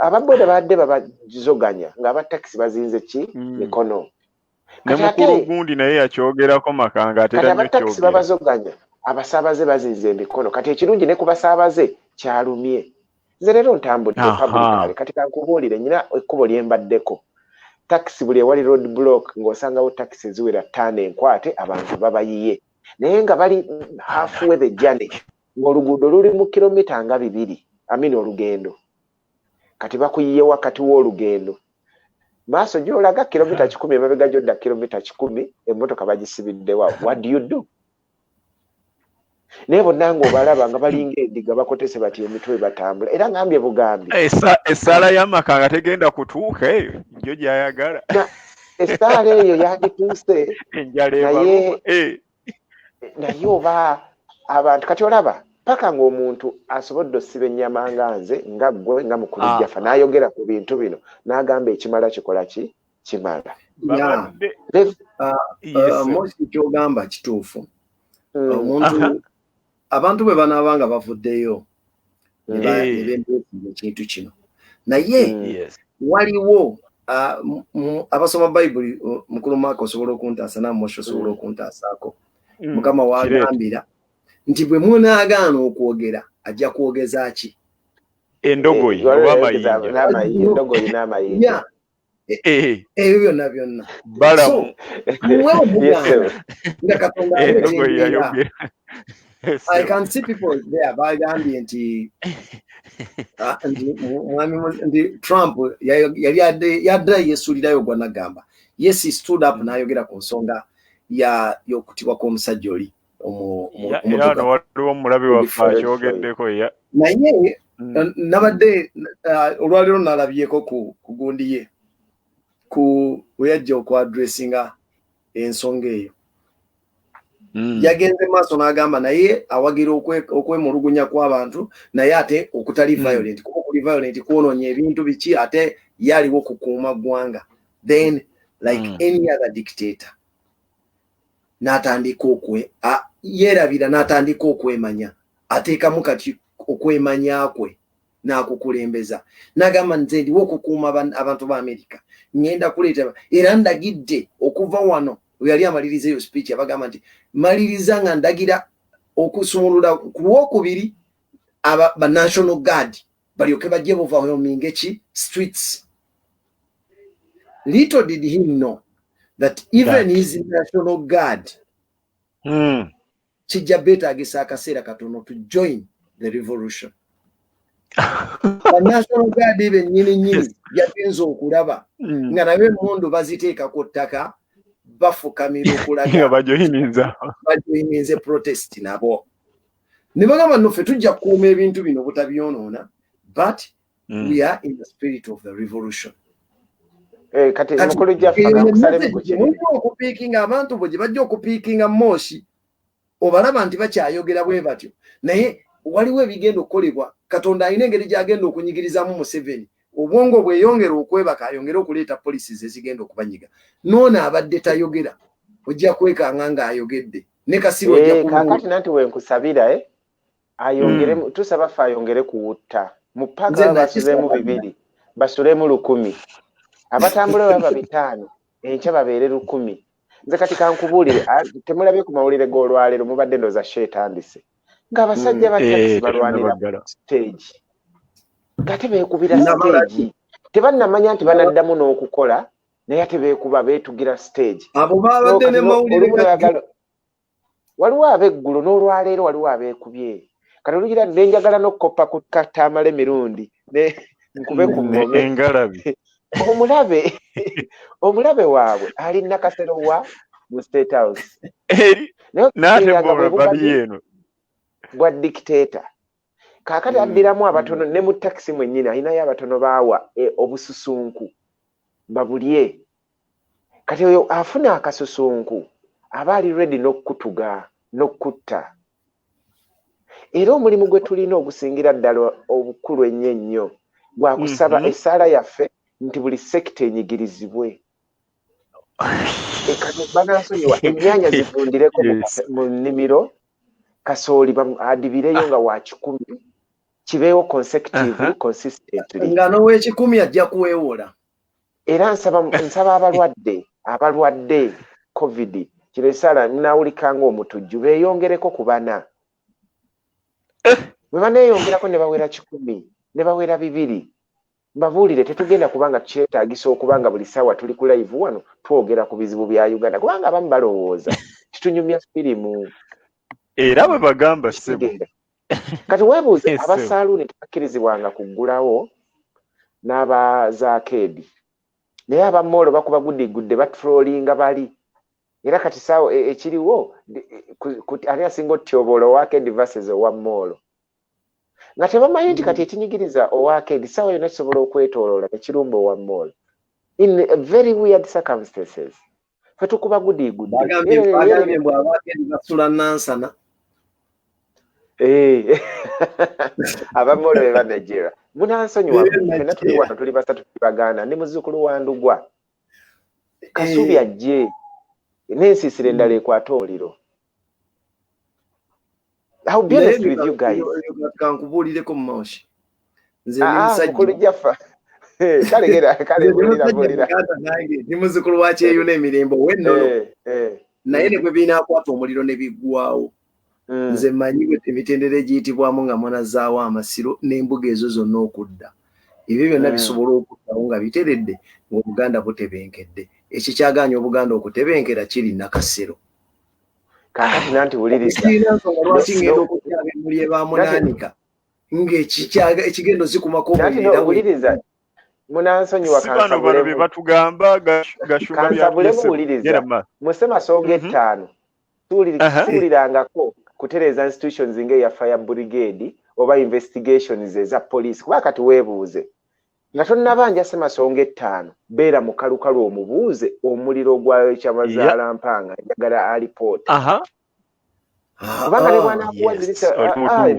ababoda badde babazoganya ng'abatakisi bazinze ki mikono ne mukulu gundi naye yakyogerako makanga ate abatakisi babazoganya abasaabaze bazinze emikono kati ekirungi ne ku basaabaze kyalumye. Nze leero ntambudde publicly kati kankubuulire nyina ekkubo lyembaddeko taxi buli ewali road block ng'osangawo taxi eziwera 5 enkwate abantu babayiye naye nga bali halfway the journey ng'oluguudo luli mu kilomita nga 2 olugendo kati bakuyiye wakati w'olugendo maaso gy'olaga kilomita 10 emabega gy'odda kilomita 10 emmotoka bagisibiddewa. What do you do? Naye bonna ng'obalaba nga balinga endiga bakotese bati emitwe batambula era ngambye bugambi essaala y'amakanga tegenda kutuuka eyo njo gyayagala essaala eyo yandituuse naye oba abantu kati olaba paka ng'omuntu asobodde ossiba ennyama nga nze nga ggwe nga mukulu Jaffa n'ayogera ku bintu bino n'agamba ekimala kikola ki kimala mosi kyogamba kituufu omuntu abantu bwe banaabanga bavuddeyo ekintu kino naye waliwo abasoma bayibuli mukulu Maaka osobola okuntaasa namosho osobola okuntaasako mukama wagambira nti bwe munaagaana okwogera ajja kwogeza ki endogoyi n'amayinja ebyo byonna byonna nga Katonda I can see people there bagambye nti Trump yali yadda yesulirayo gwa nagamba. Yes, he stood up n'ayogera ku nsonga y'okutibwa kw'omusajja oli waliwo mulabi waffe akyogeddeko naye nabadde olwaleero nalabyeko ku gundi ye we yajja okwadressinga ensonga eyo yagenze maaso n'agamba naye awagira okwemulugunya kw'abantu naye ate okutali violent kuba okuli violent kwononya ebintu biki ate yaliwo kukuuma ggwanga then like any other dictator n'atandika yeerabira n'atandika okwemanya ateekamu kati okwemanya kwe n'akukulembeza n'agamba nze ndiwo okukuuma abantu ba America ngenda kuleeta era ndagidde okuva wano yali amaliriza eyo speech abagamba nti maliriza nga ndagira okusumulula ku lwokubiri ba national guard balyoke bajje overwhelming streets. Little did he know that even his national guard kijja beetaagisa akaseera katono to join the revolution. The national guard bennyini yagenza okulaba nga nabe emmundu baziteekako ttaka bafukamira okulaga bajoyininze protest nabo. Ne bagamba noffe tujja kukuuma ebintu bino butabyonoona, but we are in the spirit of the revolution. Kati mukulu Jaffa kusale okupiikinga abantu bwe bajja okupiikinga Moshi obalaba nti bakyayogera bwe batyo, naye waliwo ebigenda okukolebwa. Katonda alina engeri gy'agenda okunyigirizamu Museveni, obwongo bweyongera okwebaka ayongera okuleeta policies ezigenda okubanyiga. Noona abadde tayogera ojja kwekanga ng'ayogedde ne Kasiro ojja kakati nanti wenkusabira ayongere tusaba ffe ayongere kuwutta mu paka basuzemu 2 basulemu 100 abatambula baba 5 enkya babeere 100. Nze kati kankubuulire temulabye ku mawulire g'olwaleero mubadde ndoza sheetandise ng'abasajja ba taxi balwanira stage ngate beekubira stage tebannamanya nti banaddamu n'okukola naye ate beekuba beetugira stage abo babadde ne mawulire waliwo ab'eggulu n'olwaleero waliwo abeekubye kati olugira nenjagala n'okukoppa ku katamala emirundi nkube ku ngome engalabi omulabe waabwe ali Nakasero wa mu State House bwa dictator kakati addiramu abatono ne mu taxi mwennyini alinayo abatono baawa obususunku babulye. Kati oyo afuna akasusunku aba ali ready n'okutuga n'okutta. Era omulimu gwe tulina ogusingira ddala obukulu ennyo gwa kusaba essaala yaffe nti buli sekita enyigirizibwe. Banansonyiwa ennyaanya zivundireko mu nnimiro, kasooli adibireyo nga wa 10 kibeewo consecutively consistently nga n'ow'ekikumi ajja kuweewola. Era nsaba abalwadde covid kino essaala munaawulikanga omutujju beeyongereko ku 4 bwe baneeyongerako ne bawera 10 ne bawera 2 mbabuulire tetugenda kubanga kyetaagisa okubanga buli ssaawa tuli ku live wano twogera ku bizibu bya Uganda kubanga abamu balowooza kitunyumya firimu era bwe bagamba kati weebuuze abasaaluuni tebakkirizibwanga kuggulawo n'abazaakedi naye abamoolo bakuba guddigudde batrollinga bali era kati saawa ekiriwo ani asinga otyoboola owaakedi versus owa moolo nga tebamanyi nti kati ekinyigiriza owaakedi saawa yonna kisobola okwetooloola tekirumba owa moolo in very weird circumstances fe tukuba guddigudde bagambye mbw awaakedi basula nansana abamoolo be banejera munansonyiwa fenna tuli wano tuli basatu tubaganda ndi muzzukulu wa Ndugwa Kasubi ajje n'ensiisira endala ekwata oliro. How be honest with you guys. Kankubuulireko Moshi. Nze mukulu Jaffa. Kale bulira. Ni muzzukulu wa Kyeyo n'emirembe wennono. Naye ne bwe binaakwata omuliro ne biggwawo. Nze mmanyi emitendera giyitibwamu nga mwanazaawo amasiro n'embuga ezo zonna okudda. Ebyo byonna bisobola okuddawo nga biteredde ng'Obuganda butebenkedde. Ekikyagaanya Obuganda okutebenkera kiri Nakasero. Kakati nanti wuliriza. Lwaki ngenda okutyaba emmuli ebaamunaanika ng'ekigendo zikumako obulira wuliriza. Munansonyiwa kansabulemu be batugamba gashuba bya Musemasonga 5 tuwulirangako kutereza institutions ng'eya fire brigade oba investigations eza police kuba kati weebuuze nga tonnabanja Ssemasonga 5 beera mu kalukalu omubuuze omuliro gwayo kyamazaala mpanga njagala alipoota kubanga ne bwana akuwazirisa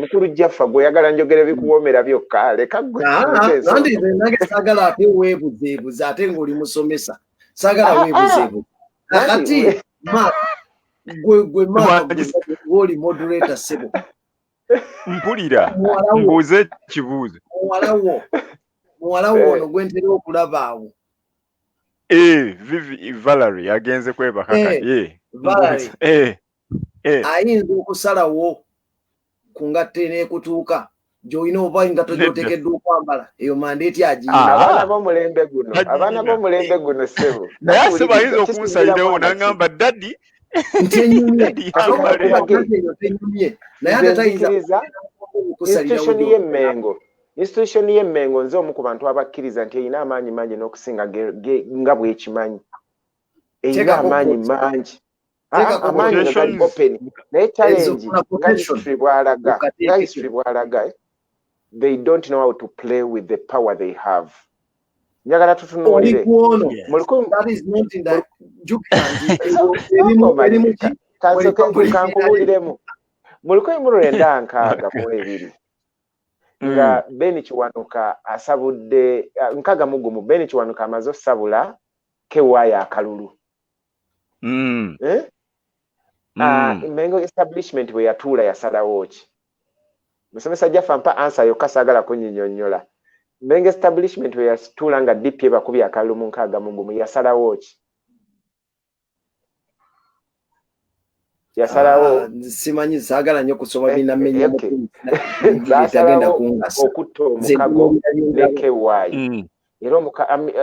mukulu Jaffa gweyagala njogera bikuwoomera byokka leka gwe nange saagala ate weebuzeebuze ate ng'oli musomesa saagala weebuzeebuze kati gwe oli moderator sebo mpulira mbuuze kibuuze muwala wo ono gwentera okulaba awo Vivi Valerie agenze kwebaka ayinza okusalawo ku ngatte n'ekutuuka joina oba ingato jotekedde okwambala eyo mandate agiina abaana b'omulembe guno sebo naye sibayinza okunsalirewo nangamba daddy ntenyumye naye ate tayinza institution y'emmengo nze omu ku bantu abakkiriza nti erina amaanyi mangi n'okusinga nga bwekimanyi erina amaanyi mangi amaanyi no gali open naye challenge nga history bw'alaga they don't know how to play with the power they have. Njagala tutunuulire kankubuuliremu mu 1992 nga Ben Kiwanuka asabudde nkaga mugumu Ben Kiwanuka amaze osabula kewaya akalulu Mengo establishment bwe yatuula yasalawo ki musomesa Jaffa mpa answer yokka saagala kunyinyonnyola Mengo establishment bwe yatuula nga DP bakubi akalulu mu nkaga mugumu yasalawo ki yasalawo simanyi saagala nnyo kusoma binamenya tagenda kungasa okutta omukago ne kewayi era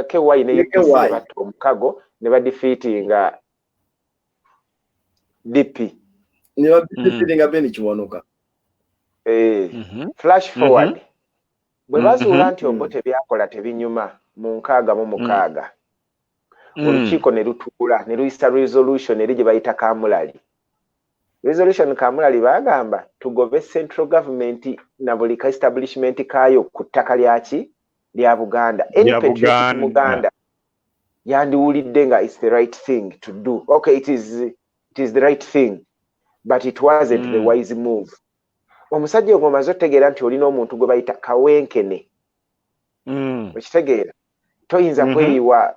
kewayi ne yekisa batta omukago ne badefeatinga DP ne badefeatinga Ben Kiwanuka flash forward bwe bazuula nti Obote byakola tebinyuma mu nkaaga mu mukaaga olukiiko ne lutuula ne luyisa resolution eri gye bayita Kamulali resolution Kamulali bagamba tugobe central government na buli ka establishment kayo ku ttaka lyaki lya Buganda any patriotic Muganda yandiwulidde nga it's the right thing to do okay it is the right thing but it wasn't the wise move omusajja ogwo maze otegeera nti olina omuntu gwe bayita kawenkene okitegeera toyinza kweyiwa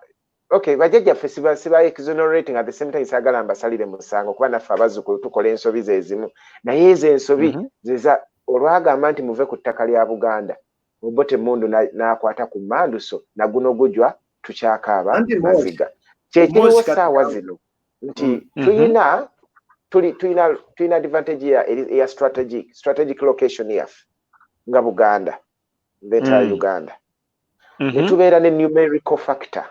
okay bajjajjaffe siba exonerating at the same time saagala mbasalire musango kuba naffe abazzukulu tukola ensobi zezimu naye ezo ensobi zeza olwagamba nti muve ku ttaka lya Buganda Obote Mundu n'akwata ku manduso na guno gujwa tukyakaaba maziga kyekiriwo ssaawa zino nti tulina advantage ya strategic location yaffe nga Buganda beta Uganda netubeera ne numerical factor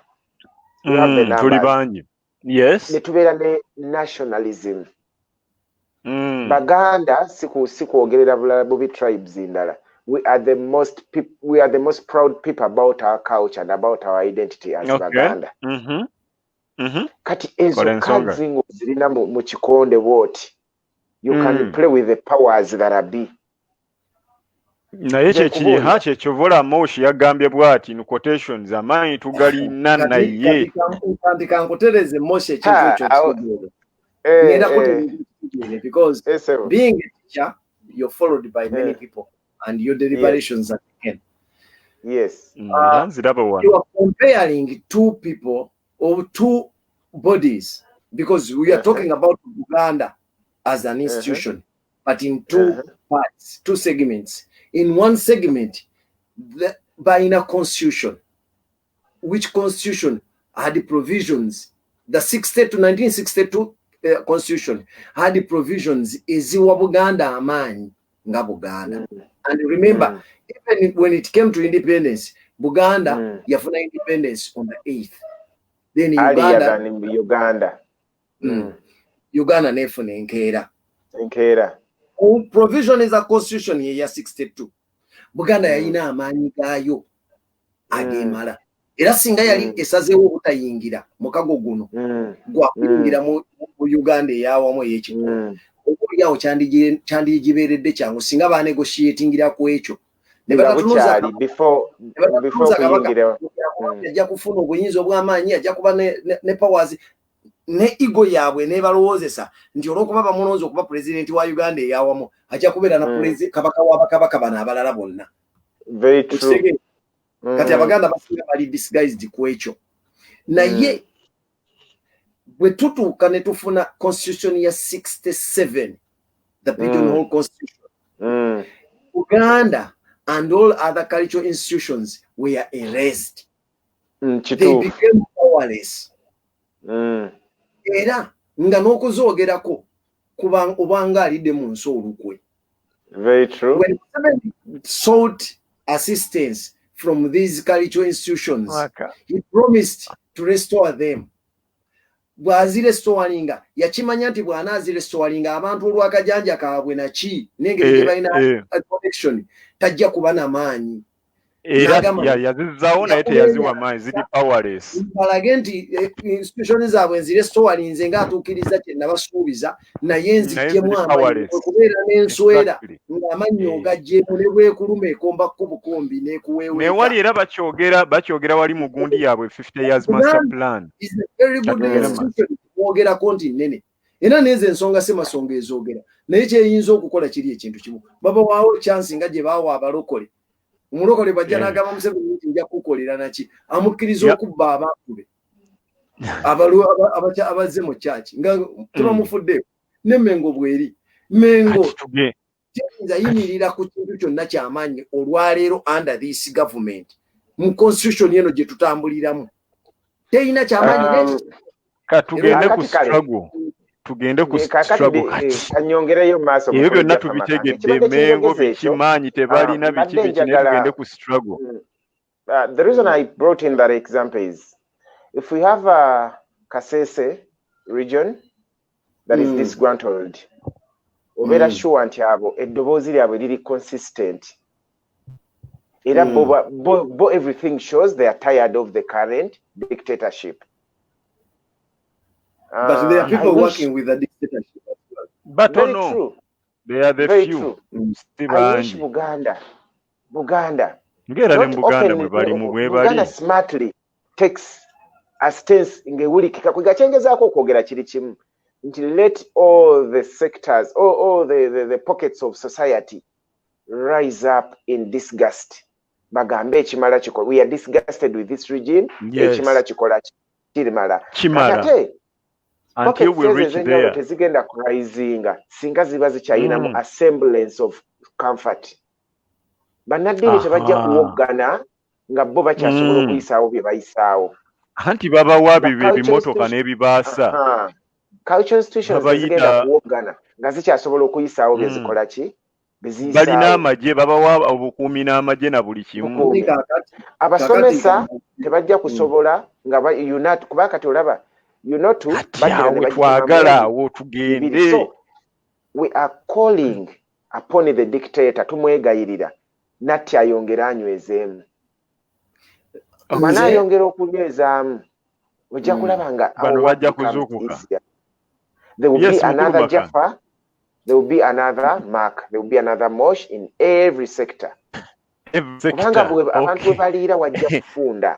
tuli bangi yes netubeera ne nationalism Baganda sikwogerera bulala bubi tribes ndala we are the most proud people about our culture and about our identity as Baganda kati ezo kazingo zirina mu kikonde bwoti you can play with the powers that are be naye kyekiha kyekyovola Moshi yagambye bwati in quotations amaanyi tugalina naye kandi kankutereze Moshi ekintu because being a teacher you're followed by many people and your deliberations are taken yes you are comparing two people or two bodies because we are talking about Uganda as an institution but in two parts, two segments. In one segment, in a constitution, which constitution had the provisions, the 1962 constitution had the provisions eziwa Buganda amani nga Buganda. And remember, even when it came to independence, Buganda yafuna independence on the 8th. Then Uganda nefuna enkeera. Provision is a constitution ya 62. Buganda yalina amaanyi gaayo agemala. Era singa yali esazeewo obutayingira mukago guno gwa kuyingira mu Uganda eyawamu ey'ekikulu. Okulyawo kyandigibeeredde kyangu singa banegotiatingira ku ekyo. Ne batatunuza before kuyingira ajja kufuna obuyinza obw'amaanyi ajja kuba ne powers ne ego yaabwe ne balowoozesa nti olw'okuba bamunooza okuba president wa Uganda eyawamu ajja kubeera na kabaka w'abakabaka bano abalala bonna. Very true. Kati Abaganda basinga bali disguised ku ekyo. Naye bwe tutuuka ne tufuna constitution ya 67 the pigeonhole constitution Uganda and all other cultural institutions were erased. They became powerless. Era nga n'okuzoogerako kubanga alidde mu nsi olukwe Very true. When Museveni sought assistance from these cultural institutions, he promised to restore them. Bwazirestoringa yakimanya nti bw'anaazirestoringa abantu olw'akajanja kaabwe naki n'engeri gye balina connection tajja kuba na maanyi. Era yazizzaawo naye teyaziwa maanyi, ziri powerless. Balage nti institution zaabwe nzirestorinze ng'atuukiriza kye nabasuubiza naye nziggyemu amaanyi okubeera n'enswera ng'amannyo ogaggyeemu ne bwekuluma ekomba kkubukumbi n'ekuweeweeka. Ne wali era bakyogera wali mu gundi yaabwe 50 years master plan. Is a very good institution kwogerako nti nnene. Era n'ezo ensonga si masonga ezoogera. Naye kyeyinza okukola kiri ekintu kimu. Baba waawo chance nga gye baawa abalokole. Omulokole bajja n'agamba Museveni nti nja kukolera naki amukkiriza okubba abantu be abazze mu church nga tebamufudde ne Mengo bweri Mengo kiyinza yimirira ku kintu kyonna ky'amaanyi olwaleero under this government mu constitution yeno gye tutambuliramu teyina ky'amaanyi katugende ku struggle tugende ku struggle anyongereyo maaso ebyo byonna tubitegedde Mengo bikimanyi tebalina biki tugende ku struggle. The reason I brought in that example is if we have a Kasese region that is disgruntled, obera sure nti abo eddoboozi lyabwe liri consistent era bo everything shows they are tired of the current dictatorship. But there are people working with the dictatorship as well. But no, true. They are the very few. I wish Buganda smartly takes a stance ngewulikika kwegachengezaako okwogera kiri kimu nti let all the sectors all the pockets of society rise up in disgust bagambe ekimala kikola we are disgusted with this regime ekimala kikola kirimala until we reach there tezigenda kurisinga singa ziba zikyayinamu a semblance of comfort. Bannaddiini tebajja kuwoggana nga bo bakyasobola okuyisaawo bye bayisaawo. Anti babawa ebimotoka n'ebibaasa. Cultural institutions tezigenda kuwoggana nga zikyasobola okuyisaawo bye zikola ki? Balina amagye babawa obukuumi n'amagye na buli kimu. Abasomesa tebajja kusobola nga unite kuba kati olaba UNOTU twagala wo tugende. So we are calling upon the dictator tumwegayirira nati ayongera anywezeemu mana ayongera okunyweezaamu ojja kulaba nga bano bajja kuzuukuka. There will be another Jaffa, there will be another Mark, there will be another Mosh in every sector. Kubanga abantu bwe baliira wajja kufunda.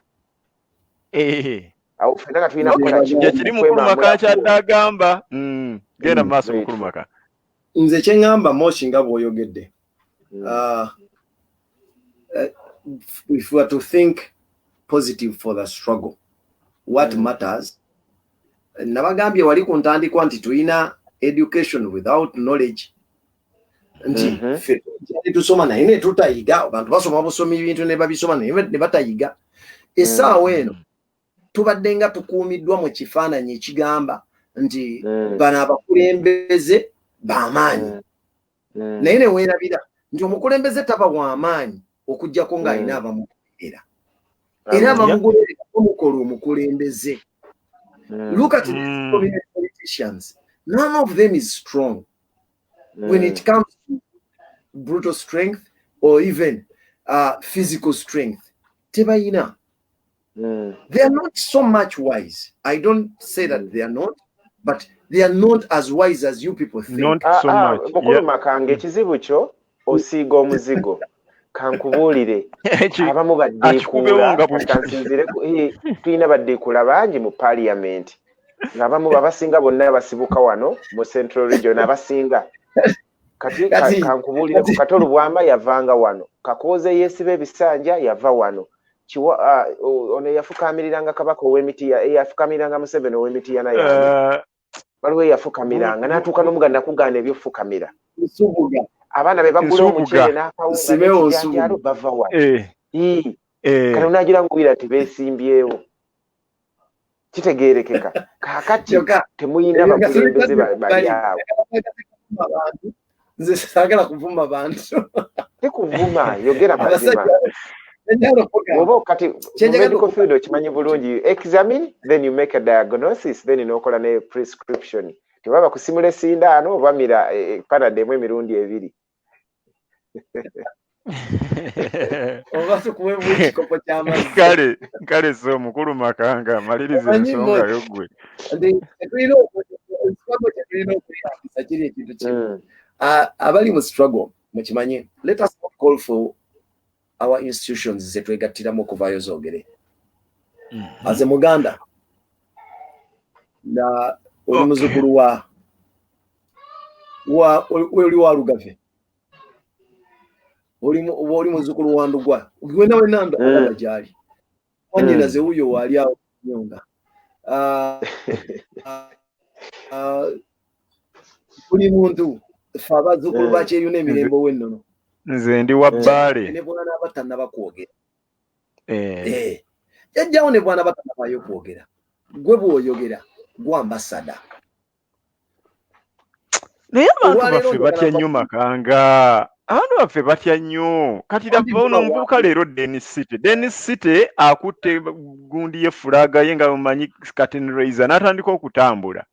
Awo fendaga tulina kukola kiri Mukulumaka kyadde agamba. Genda maaso Mukulumaka. Nze kye ngamba Moshi nga bw'oyogedde. If we are to think positive for the struggle, what matters, nabagambye wali ku ntandikwa nti tulina education without knowledge. Nti tusoma naye ne tutayiga, abantu basoma busomi bintu ne babisoma ne batayiga. Essaawa eno tubadde nga tukuumiddwa mu kifaananyi ekigamba nti bano abakulembeze b'amaanyi. Naye ne weerabira nti omukulembeze taba w'amaanyi okuggyako ng'alina abamugoberera. Era abamugoberera bamukola omukulembeze. Look at these politicians. None of them is strong when it comes to brutal strength or even physical strength. Tebayina. They are not so much wise. I don't say that they are not, but they are not as wise as you people think. Not so much. Mukulumaka ekizibu kyo osiiga omuzigo kankubuulire abamu baddeekuula kansinzire tulina baddeekuula bangi mu parliament ng'abamu abasinga bonna basibuka wano mu Central Region abasinga kati kankubuulire ku Katolu Bwama yavanga wano Kakooze yeesiba ebisanja yava wano ono yafukamiriranga kabaka ow'emiti yafukamiriranga Museveni ow'emiti yana waliwo yafukamiranga n'atuuka n'omuganda nakugaana ebyofukamira abaana be bagula omuceere n'akawunga bava wano kati onaagira nguwira nti beesimbyewo kitegeerekeka kaakati temuyina bakulembeze bali awo nze sagala kuvuma bantu tekuvuma yogera mazima obo kati medical field okimanyi bulungi examine then you make a diagnosis then nokola ne prescription tebaba kusimula esindaano oba mira panadol emirundi ebiri obaso kuwebuki kopo kyamazi kale so mukulu Makanga maliriza ensonga yogwe abali mu struggle mukimanyi let us not call for our institutions zetwegattiramu okuvaayo zoogere aze muganda na oli muzukulu oli wa Lugave oli muzukulu wa Ndugwa gwena wenanda alaba gyali wanyina ze uyo wali awo nyonga buli muntu fa abazukulu bakyeriyo n'emirembe w'ennono nze ndi wa Bbale ne bwana abatanna bakwogera yajjawo ne bwana abatanna bayo kwogera gwe bw'oyogera gwa ambasada naye abantu baffe batya nnyo Makanga abantu baffe batya nnyo kati laba ono omuvubuka leero Dennis City akutte gundi y'effulaga ye nga mumanyi curtain raiser n'atandika okutambula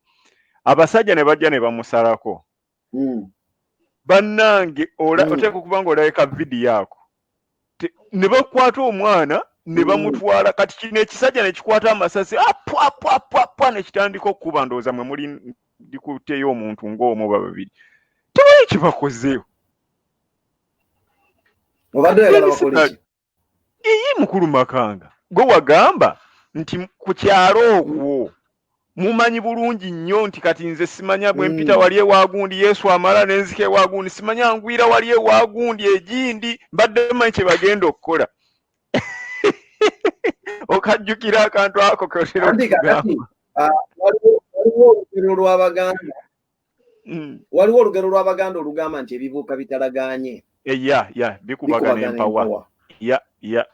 abasajja ne bajja ne bamusalako bannange oteeka okuba nga olabika vidiyo ako ne bakwata omwana ne bamutwala kati kino ekisajja ne kikwata amasasi apwa ne kitandika okukuba ndowooza mwe muli ndikuteyo omuntu ng'omu babiri tewali kibakozeewo iyi mukulu Makanga gwe wagamba nti ku kyalo okwo mumanyi bulungi nnyo nti kati nze simanya bwe mpita wali ewagundi Yesu amala n'enzika ewagundi simanya ngwira wali ewagundi egindi mbadde manyi kye bagenda okukola okajjukira akantu ako waliwo olugero lw'Abaganda olugamba nti ebibuuka bitalaganye bikubagana empawa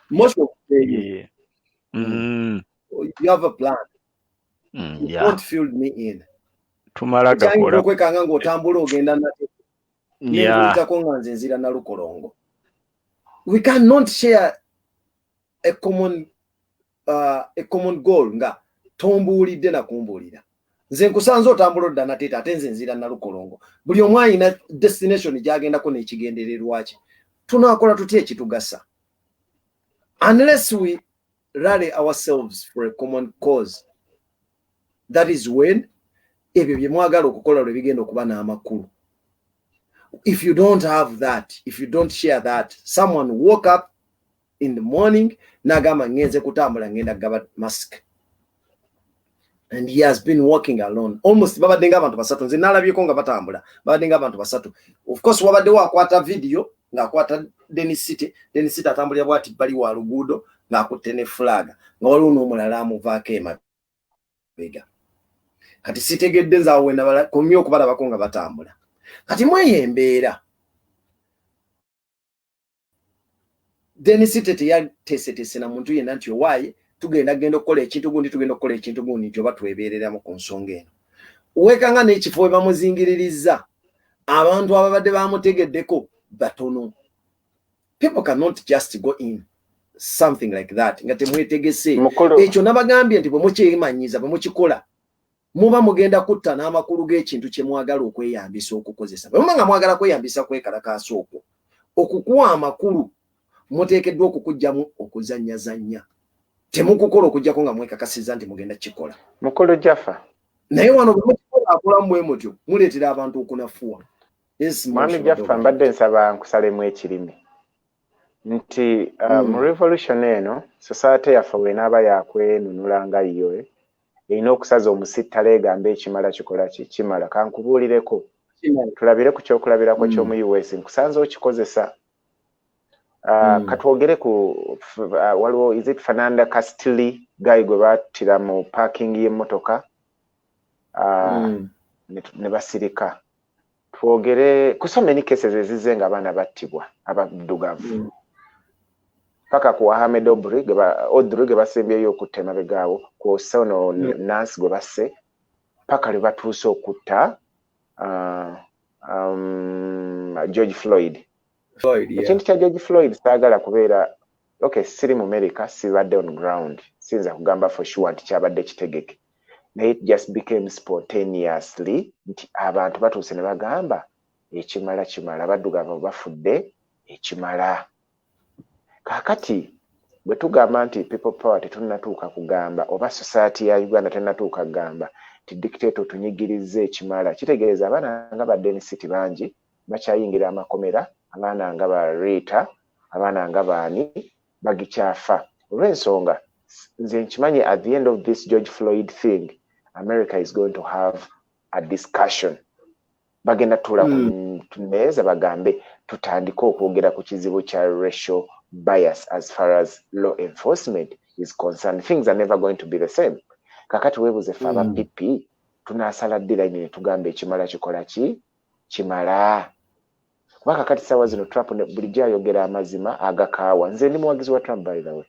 most of the you have a plan. You don't fill me in. Tumala gakola. Kwekanga ng'otambula ogenda nate. N'ebuyitako nga nze nzira na Lukolongo. We cannot share a common goal nga tombuulidde na kumbuulira. Nze nkusanze otambula odda nate ate nze nzira na Lukolongo. Buli omu alina destination gy'agendako n'ekigendererwa kye. Tunaakola tutya ekitugasa. Unless we rally ourselves for a common cause, that is when ebyo bye mwagala okukola lwe bigenda okuba n'amakulu. If you don't have that, if you don't share that, someone woke up in the morning n'agamba ngenze kutambula ngenda gaba mask, and he has been walking alone. Almost babadde ng'abantu basatu, nze nalabyeko nga batambula babadde ng'abantu basatu. Of course wabadde wakwata video ng'akwata Dennis City atambulira bwati bali wa luguudo ng'akutte ne flag nga waliwo n'omulala amuvaako emabega. Kati sitegedde nze awo wena komye okubalabako nga batambula. Kati mweyo embeera Dennis City teyateeseteese na muntu yenna nti owaaye tugenda okukola ekintu gundi nti oba twebeereramu ku nsonga eno. Wekanga n'ekifo we bamuzingiririzza abantu ababadde bamutegeddeko batono. People cannot just go in something like that nga temwetegese. Ekyo nabagambye nti bwe mukyemanyiza bwe mukikola muba mugenda kutta n'amakulu g'ekintu kye mwagala okweyambisa okukozesa. Bwe nga mwagala kweyambisa kwekalakaasa okwo okukuwa amakulu muteekeddwa okukugjamu okuzannyazannya. Temukukola okugjako nga mwekakasiza nti mugenda kikola. Mukolo Jaffa. Naye wano bwe mukikola akolamu bwe mutyo muleetera abantu okunafuwa. Mwami Jaffa mbadde nsaba nkusalemu ekirimi nti mu revolution eno society yaffe bw'enaaba yakwenunula nga yo erina okusaza omusittala egamba ekimala kikola kimala. Kankubuulireko tulabire ku kyokulabirako ky'omu US nkusanze okikozesa. Katwogere ku waliwo is it Fernanda Castilli guy gwe battira mu parking y'emmotoka ne basirika. Twogere ku so many cases ezize nga abaana battibwa abaddugavu paka ku Ahmed Odri gwe basembyeyo okutta emabegaawo ku Sono Nance gwe basse paka lwe batuuse okutta George Floyd. Yeah. Ekintu kya George Floyd saagala kubeera okay, siri mu America, sibadde on ground, sinza kugamba for sure nti kyabadde kitegeke. Naye it just became spontaneously nti abantu batuuse ne bagamba ekimala baddugavu bafudde ekimala. Kaakati bwe tugamba nti people power tetunnatuuka kugamba oba society ya Uganda tennatuuka kugamba ti dictator tunyigirize ekimala, kitegeeza abaana nga ba Denisiti bangi bakyayingira amakomera, abaana nga ba Rita, abaana nga baani bagikyafa. Olw'ensonga nze nkimanyi at the end of this George Floyd thing, America is going to have a discussion. Bagenda tula ku mmeeza bagambe tutandike okwogera ku kizibu kya racial bias as far as law enforcement is concerned. Things are never going to be the same. Kakati webuze faba pipi tunasala ddira ne tugambe ekimala kikola ki kimala. Kuba kakati sawa zino Trump bulijja ayogera amazima agakaawa. Nze ndi muwagizi wa Trump by the way.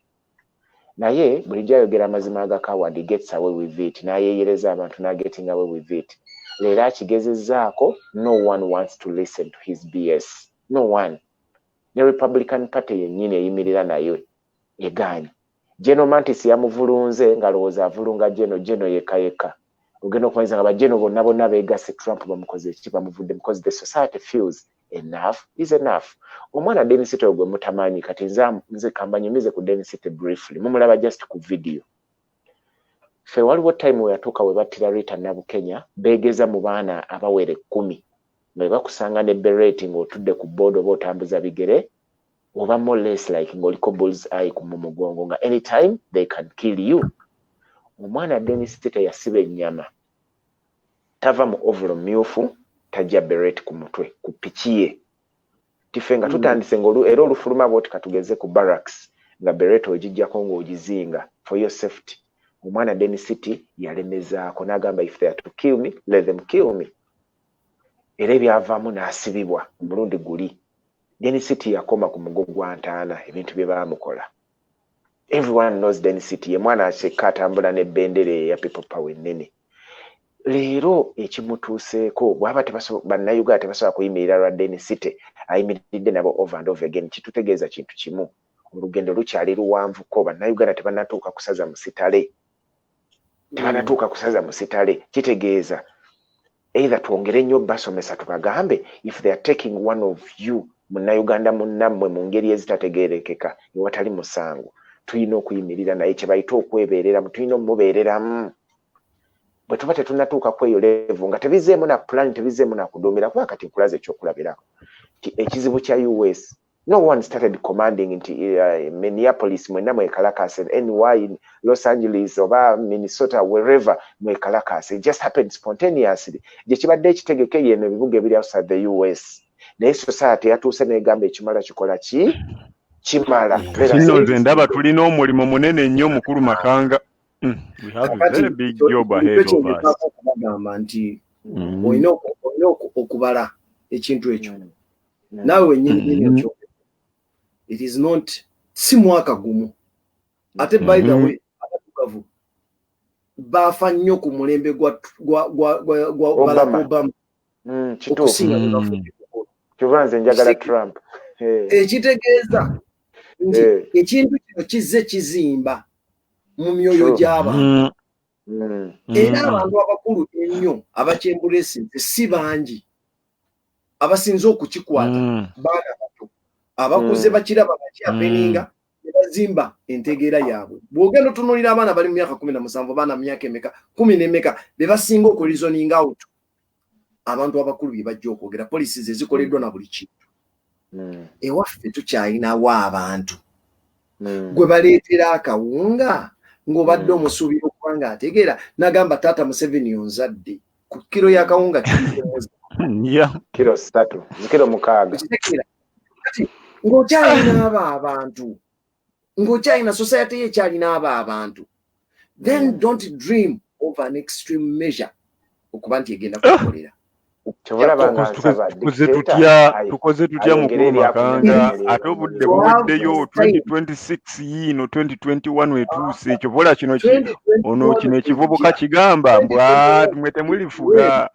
Naye bulijja ayogera amazima agakaawa and he gets away with it. Nayeyereza abantu na getting away with it. Leero akigezezaako, no one wants to listen to his BS. No one. Ne Republican Party yennyini eyimirira nayo egaanyi. General Mantis yamuvulunze ngalowooza avulunga Geno yekayeka. Ogenda okumanyiza nga bajeno bonna beegase Trump bamukoze ki bamuvudde because the society feels enough is enough. Omwana Denisiti ogwe mutamanyi kati nze kambanyumize ku Denisiti briefly. Mumulaba just ku video. Fe waliwo time we yatuuka we battira Rita Nabukenya beegeza mu baana abawere 10 nga bakusanga ne beret ng'otudde ku board oba otambuza bigere oba more less like ng'oliko bull's eye ku mugongo nga anytime they can kill you. Omwana Denisiti yasiba ennyama tava mu overall myufu tajja beret ku mutwe ku piki ye. Tife nga tutandise era olufuluma bwoti katugeze ku barracks nga beret ogijjako ng'ogizinga for your safety. Omwana Denisiti yalemezaako n'agamba if they are to kill me, let them kill me. Era ebyavaamu n'asibibwa omulundi guli. Denisiti yakoma ku mugo gwa ntaana ebintu bye baamukola. Everyone knows Denisiti ye mwana akyekka atambula n'ebbendera ya people power ennene. Leero ekimutuuseeko bw'aba bannayuganda tebasobola kuyimirira lwa Denisiti ayimiridde nabo over and over again, kitutegeeza kintu kimu. Olugendo lukyali luwanvuko, bannayuganda tebannatuuka kusaza musitale. Kitegeeza either twongere nnyo basomesa tubagambe if they are taking one of you munnayuganda munnammwe mu ngeri ezitategeerekeka ewatali musango, tulina okuyimirira naye kye bayita okwebeereramu, tulina omubeereramu. Bwe tuba tetunnatuuka ku eyo level nga tebizeemu na plan, tebizeemu na kuduumira, kuba kati nkulaze ekyokulabirako ekizibu kya US. No one started commanding nti Minneapolis mwenna mwekalakase, NY, Los Angeles oba Minnesota, wherever mwekalakase. It just happened spontaneously. Gye kibadde ekitegeke yeno ebibuga ebiri outside the US. Naye society yatuuse n'egamba ekimala kikola ki? Kimala. Kino nze ndaba tulina omulimu munene nnyo mukulu Makanga. We have a very big job ahead of us. Nti olina okubala ekintu ekyo. Nawe wennyini ekyo. It is not si mwaka gumu. Ate by the way, abatukavu bafa nnyo ku mulembe gwa Barack Obama. Okusinga Kivanze njagala Trump. Ekitegeeza nti ekintu kino kizze kizimba mu myoyo gy'abantu. Era abantu abakulu ennyo abakyembula esente si bangi abasinze okukikwata baana bato. Abakuze bakiraba bakyapeninga ne bazimba entegeera yaabwe. Bw'ogenda otunuulira abaana bali mu myaka 17 baana mu myaka emeka 10 n'emeka be basinga okulizoninga out. Abantu abakulu bye bajja okwogera, poliisi ze zikoleddwa na buli kintu. Ewaffe tukyalinawo abantu gwe baleetera akawunga ng'obadde omusuubira okuba ng'ategeera n'agamba taata Museveni onzadde ku kiro y'akawunga kiro 3 kiro 6. Ng'okyalina abo abantu, ng'okyalina society yekyalina abo abantu, then don't dream of an extreme measure okuba nti egenda kukolera. Tukoze tutya mukulu Makanga ate obudde buweddeyo 2026 yino 2021 wetuuse ekyo bola kino ono kino ekivubuka kigamba mbwa mwe temulifuga.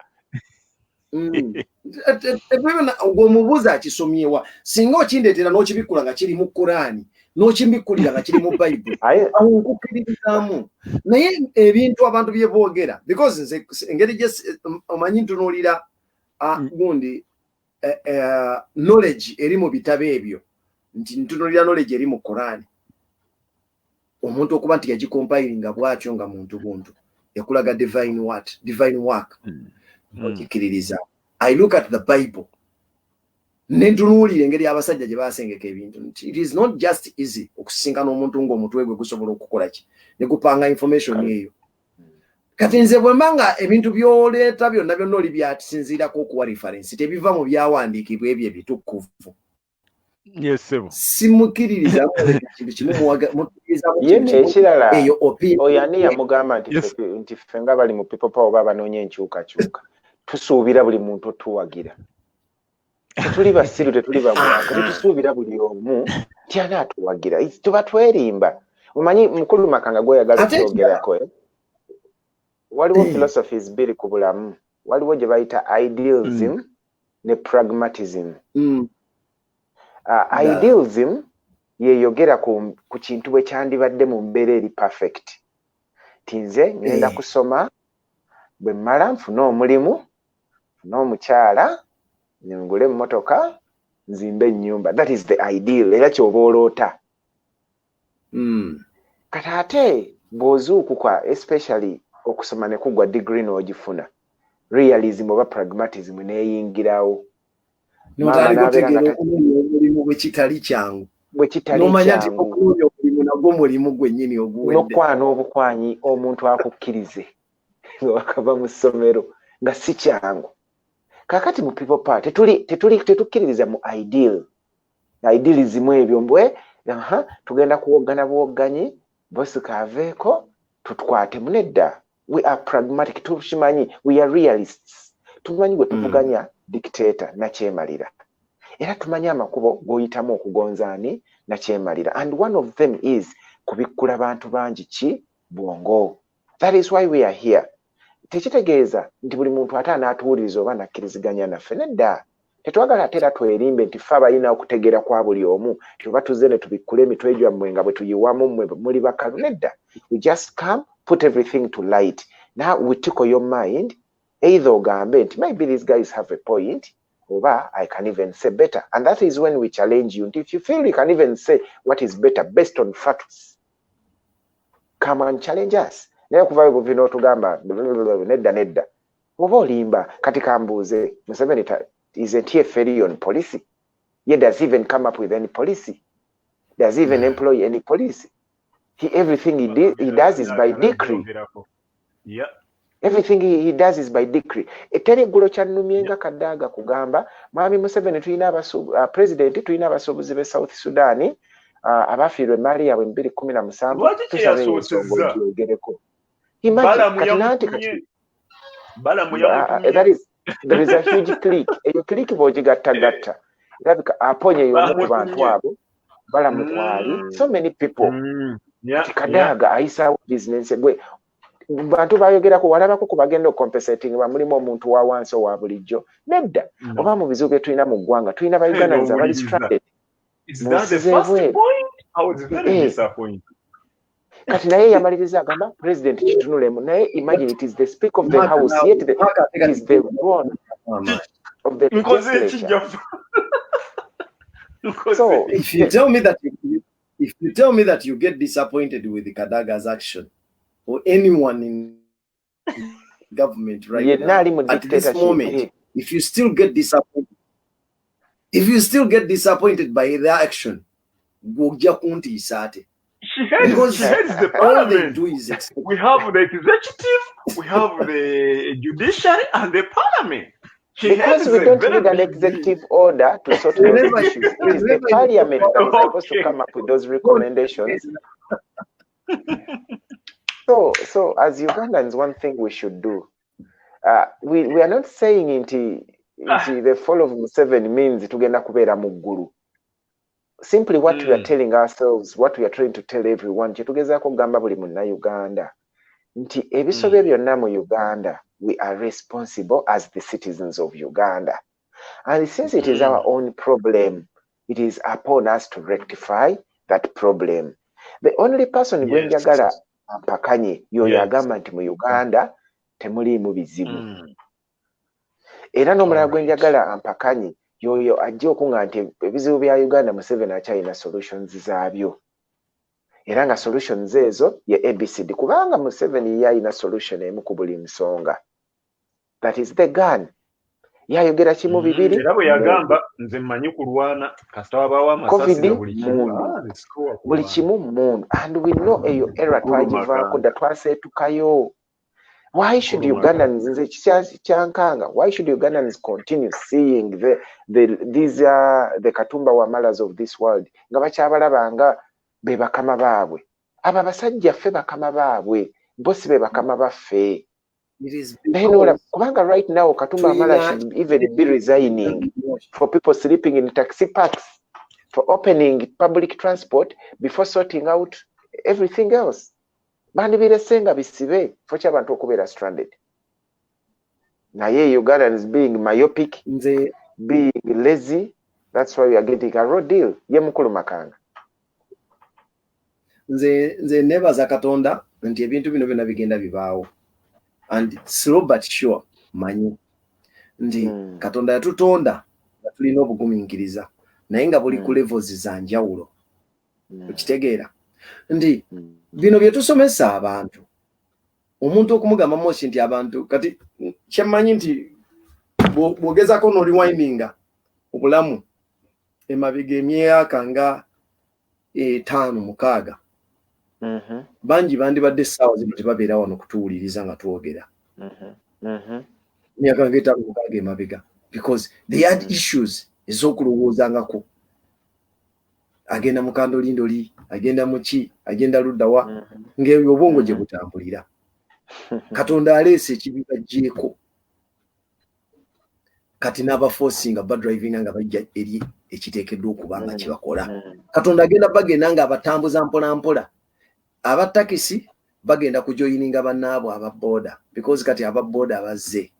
Omubuuza akisomyewa singa okindeetera n'okibikula nga kiri mu Qur'ani n'okimbikulira nga kiri mu Bible awo nkukkiririzaamu naye ebintu abantu bye boogera because nze engeri gye omanyi ntunuulira gundi knowledge eri mu bitabo ebyo nti ntunuulira knowledge eri mu Qur'ani omuntu okuba nti yagikompilinga bw'atyo nga muntu buntu ekulaga divine work okikiririza. I look at the Bible nentunuulira engeri abasajja gye basengeka ebintu nti it is not just easy okusinkana omuntu ng'omutwe gwe gusobola okukola ki ne gupanga information eyo kati nze bwe mbanga ebintu byoleeta byonna byonna oli byatusinziirako okuwa reference tebiva mu byawandiikibwa ebyo ebitukuvu. Simukiririza kintu kimu ekirala oyo ani yamugamba nti ffe nga bali mu people power oba banoonya enkyukakyuka tusuubira buli muntu otuwagira tetuli basiru tetuli bamwaka tetusuubira buli omu nti ani atuwagira tuba twerimba. Omanyi mukulu Makanga gweyagala kyogerako waliwo philosophies bbiri ku bulamu waliwo gye bayita idealism ne pragmatism. Idealism yeyogera ku kintu bwe kyandibadde mu mbeera eri perfect tinze ngenda kusoma bwe mmala nfuna omulimu n'omukyala ngule emmotoka nzimbe ennyumba. That is the ideal era kyoba oloota. Kati ate bw'ozuukuka especially okusoma ne kugwa degree n'ogifuna realism oba pragmatism neeyingirawo. Bwekitali kyangu nomanya nti okunonya omulimu nagwo mulimu gwennyini oguwedde n'okwana obukwanyi omuntu akukkirize wakava mu ssomero nga si kyangu. Kakati mu people power tetukkiririza mu idealism ebyo mbwe tugenda kuwoggana buwogganyi bosi kaaveeko tutukwate munedda. We are pragmatic. Tukimanyi we are realists. Tumanyi gwe tuvuganya dictator nakyemalira era tumanyi amakubo goyitamu okugonzaani nakyemalira and one of them is kubikkula bantu bangi ki bwongo. That is why we are here. Tekitegeeza nti buli muntu ate anaatuwuliriza oba nakkiriziganya naffe nedda. Tetwagala ate era twerimbe nti ffe abalina okutegeera kwa buli omu tuba tuzze ne tubikkula emitwe gyammwe nga bwe tuyiwamu mmwe muli bakalu nedda. We just come put everything to light. Now we tickle your mind either ogambe nti maybe these guys have a point oba I can even say better, and that is when we challenge you. And if you feel you can even say what is better based on facts, come and challenge us. Naye kuva ebyo bino tugamba nedda oba olimba kati kambuuze Museveni isn't he a failure on policy? He does even come up with any policy? Does he even employ any policy? Everything he does is by decree. Yeah. Everything he does is by decree. Eteri gulo kyannumyenga kaddaga kugamba Mwami Museveni tulina president tulina abasuubuzi be South Sudan abafiirwa emaali yaabwe 2017 there is a huge click. Eyo click bw'ogigattagatta erabika aponye y'omu ku bantu abo balamutwali. So many people kaddaga ayisaawo business gwe bantu bayogerako walabako ku bagenda ocompensating bamulimu omuntu wa wansi owa bulijjo nedda oba mu bizibu bye tulina mu ggwanga tulina Bayuganda abali stranded. Is that the first point? I was very disappointed. Kati naye yamaliriza agamba president kitunulemu naye imagine it is the speaker of the house yet it is the one of the legislature. So if you tell me that you get disappointed with the Kadaga's action or anyone in government right now at this moment, if you still get disappointed by their action, She heads the parliament. We have the executive, we have the judiciary, and the parliament. Because we don't need an executive order to sort those issues. It is the parliament that is supposed to come up with those recommendations. So as Ugandans, one thing we should do, we are not saying into the fall of Museveni means tugenda kubeera mu ggulu. Simply what we are telling ourselves, what we are trying to tell everyone, kyetugezaako kugamba buli munna Uganda nti ebisobyo byonna mu Uganda we are responsible as the citizens of Uganda. And since it is our own problem, it is upon us to rectify that problem. The only person gwe njagala ampakanye yoyo agamba nti mu Uganda temuliimu bizibu. Era n'omulala gwe njagala ampakanye yoyo ajja okunga nti ebizibu bya Uganda Museveni akyalina solutions zaabyo. Era nga solutions ezo ye ABCD kubanga Museveni yalina solution emu ku buli nsonga. That is the gun. Yayogera kimu bibiri. Era bwe yagamba nze mmanyi kulwana kasita wabaawo amasasi na buli kimu mundu. And we know eyo era twagivaako dda twaseetukayo. Why should Ugandans nze kyankanga? Why should Ugandans continue seeing the Katumba Wamalas of this world nga bakyabalaba nga be bakama baabwe? Aba basajja ffe bakama baabwe, bosi be bakama baffe. Kubanga right now Katumba Wamala should even be resigning for people sleeping in taxi parks, for opening public transport before sorting out everything else. Bandi biresenga bisibe for ky'abantu okubeera stranded. Naye Ugandans being myopic, being lazy, that's why we are getting a raw deal. Ye mukulu Makanga. Nze nebaza Katonda nti ebintu bino byonna bigenda bibaawo. And slow but sure manyi nti Katonda yatutonda nga tulina obugumiikiriza naye nga buli ku levels za njawulo. Okitegeera nti bino bye tusomesa abantu omuntu okumugamba moshi nti abantu kati kyemanyi nti bwogezako n'oliwindinga obulamu emabega emyaka nga 5-6 banji bandi badde sawa zino tebabeera wano kutuwuliriza nga twogera myaka nga 5-6 emabega because they had issues ez'okulowoozangako. Agenda mu kandolindoli, agenda mu ki, agenda ludda wa ng'ebyo obwongo gye butambulira. Katonda aleese ekibiba gyeko kati n'abaforcinga badrivinga nga bajja eri ekiteekeddwa okuba nga kibakola. Katonda agenda bagenda nga abatambuza mpola mpola. Abatakisi bagenda kujoyininga bannaabwe ababooda because kati ababooda abazze.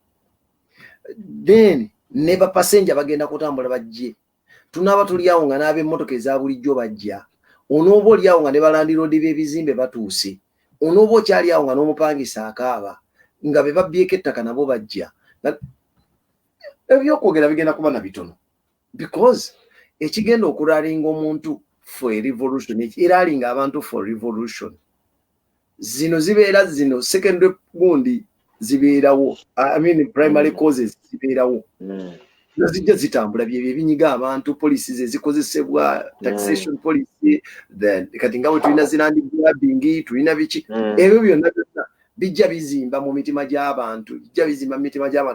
Then ne bapasenja bagenda kutambula bajje. Tunaba tuliawo nga n'ab'emmotoka eza bulijjo bajja. Onooba oliawo nga ne balandiroodi b'ebizimbe batuuse. Onooba okyali awo nga n'omupangisa akaaba nga be babbyeko ettaka nabo bajja. Ebyokwogera bigenda kuba na bitono because ekigenda okulalinga omuntu for a revolution era alinga abantu for revolution zino zibeera zino secondary gundi zibeerawo primary causes zibeerawo zijja zitambula byebyo ebinyiga abantu police ze zikozesebwa taxation policy then kati nga bwe tulina zilandi grabbing tulina biki ebyo byonna bijja bizimba mu mitima gy'abantu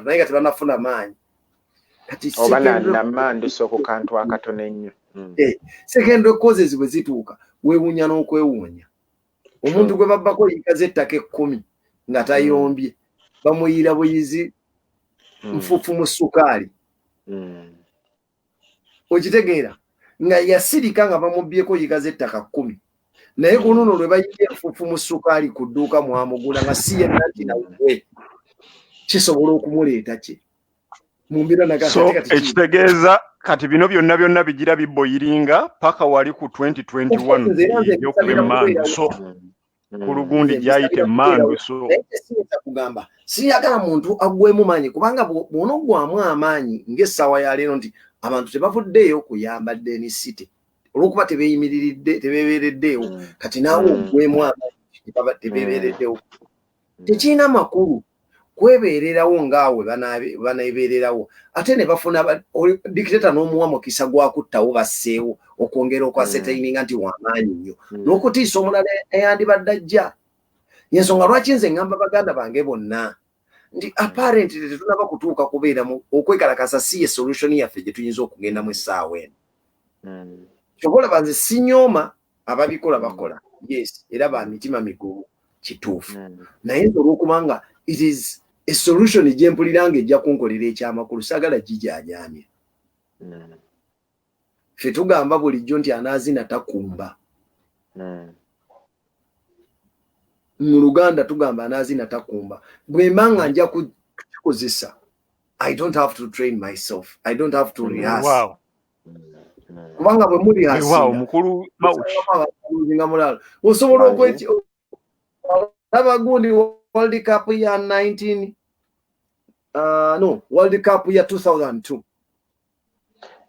naye nga tebanafuna maanyi kati obananamandu soko kantu akatono ennyo secondary causes bwe zituuka weewuunya n'okwewuunya. Omuntu gwe babbako yikaze ettaka 10 nga tayombye bamuyira buyizi nfufu mu sukaali. Okitegeera nga yasirika nga bamubbyeko yikaze ettaka 10 naye kununo lwe bayibye nfufu mu sukaali ku dduuka mwamugula nga si yenna nti nawe kisobola okumuleeta ki mumbira nagakati ekitegeeza kati bino byonna bigira bibboyiringa paka wali ku 2021 yokubemangu so kulugundi gyayite mangu so kugamba siyagala muntu agwemu maanyi kubanga bw'onoggwamu amaanyi ng'essaawa ya leero nti abantu tebavuddeeyo kuyamba Deni City olw'okuba tebeebeereddeewo kati naawe ogwemu amaanyi tebeebeereddeewo tekiina makulu kwebeererawo ngaawe baneebeererawo ate ne bafuna dictator n'omuwa mukisa gwa kuttawo basseewo okwongera okwasetaininga nti w'amaanyi nnyo n'okutiisa omulala eyandibadde ajja. Yensonga lwaki nze ngamba baganda bange bonna nti apparently tetunaba kutuuka kubeera okwekalakasa si ye solution yaffe gye tuyinza okugendamu essaawa eno. Kyobola nze sinyooma ababikola bakola yes era ba mitima migumu kituufu naye nze olw'okubanga it is a solution gye mpulira ng'ejja kunkolera ekyamakulu saagala gijajaamye. Ffe tugamba bulijjo nti anaazina takumba mu Luganda tugamba anazina takumba bwembanga nja kukozesa I don't have to train myself. I don't have to rehearse. Wow. Kubanga bwe muri hasinga. Wow, mukulu maushi. Osobola okwechi abagundi World Cup ya 19 World Cup ya 2002.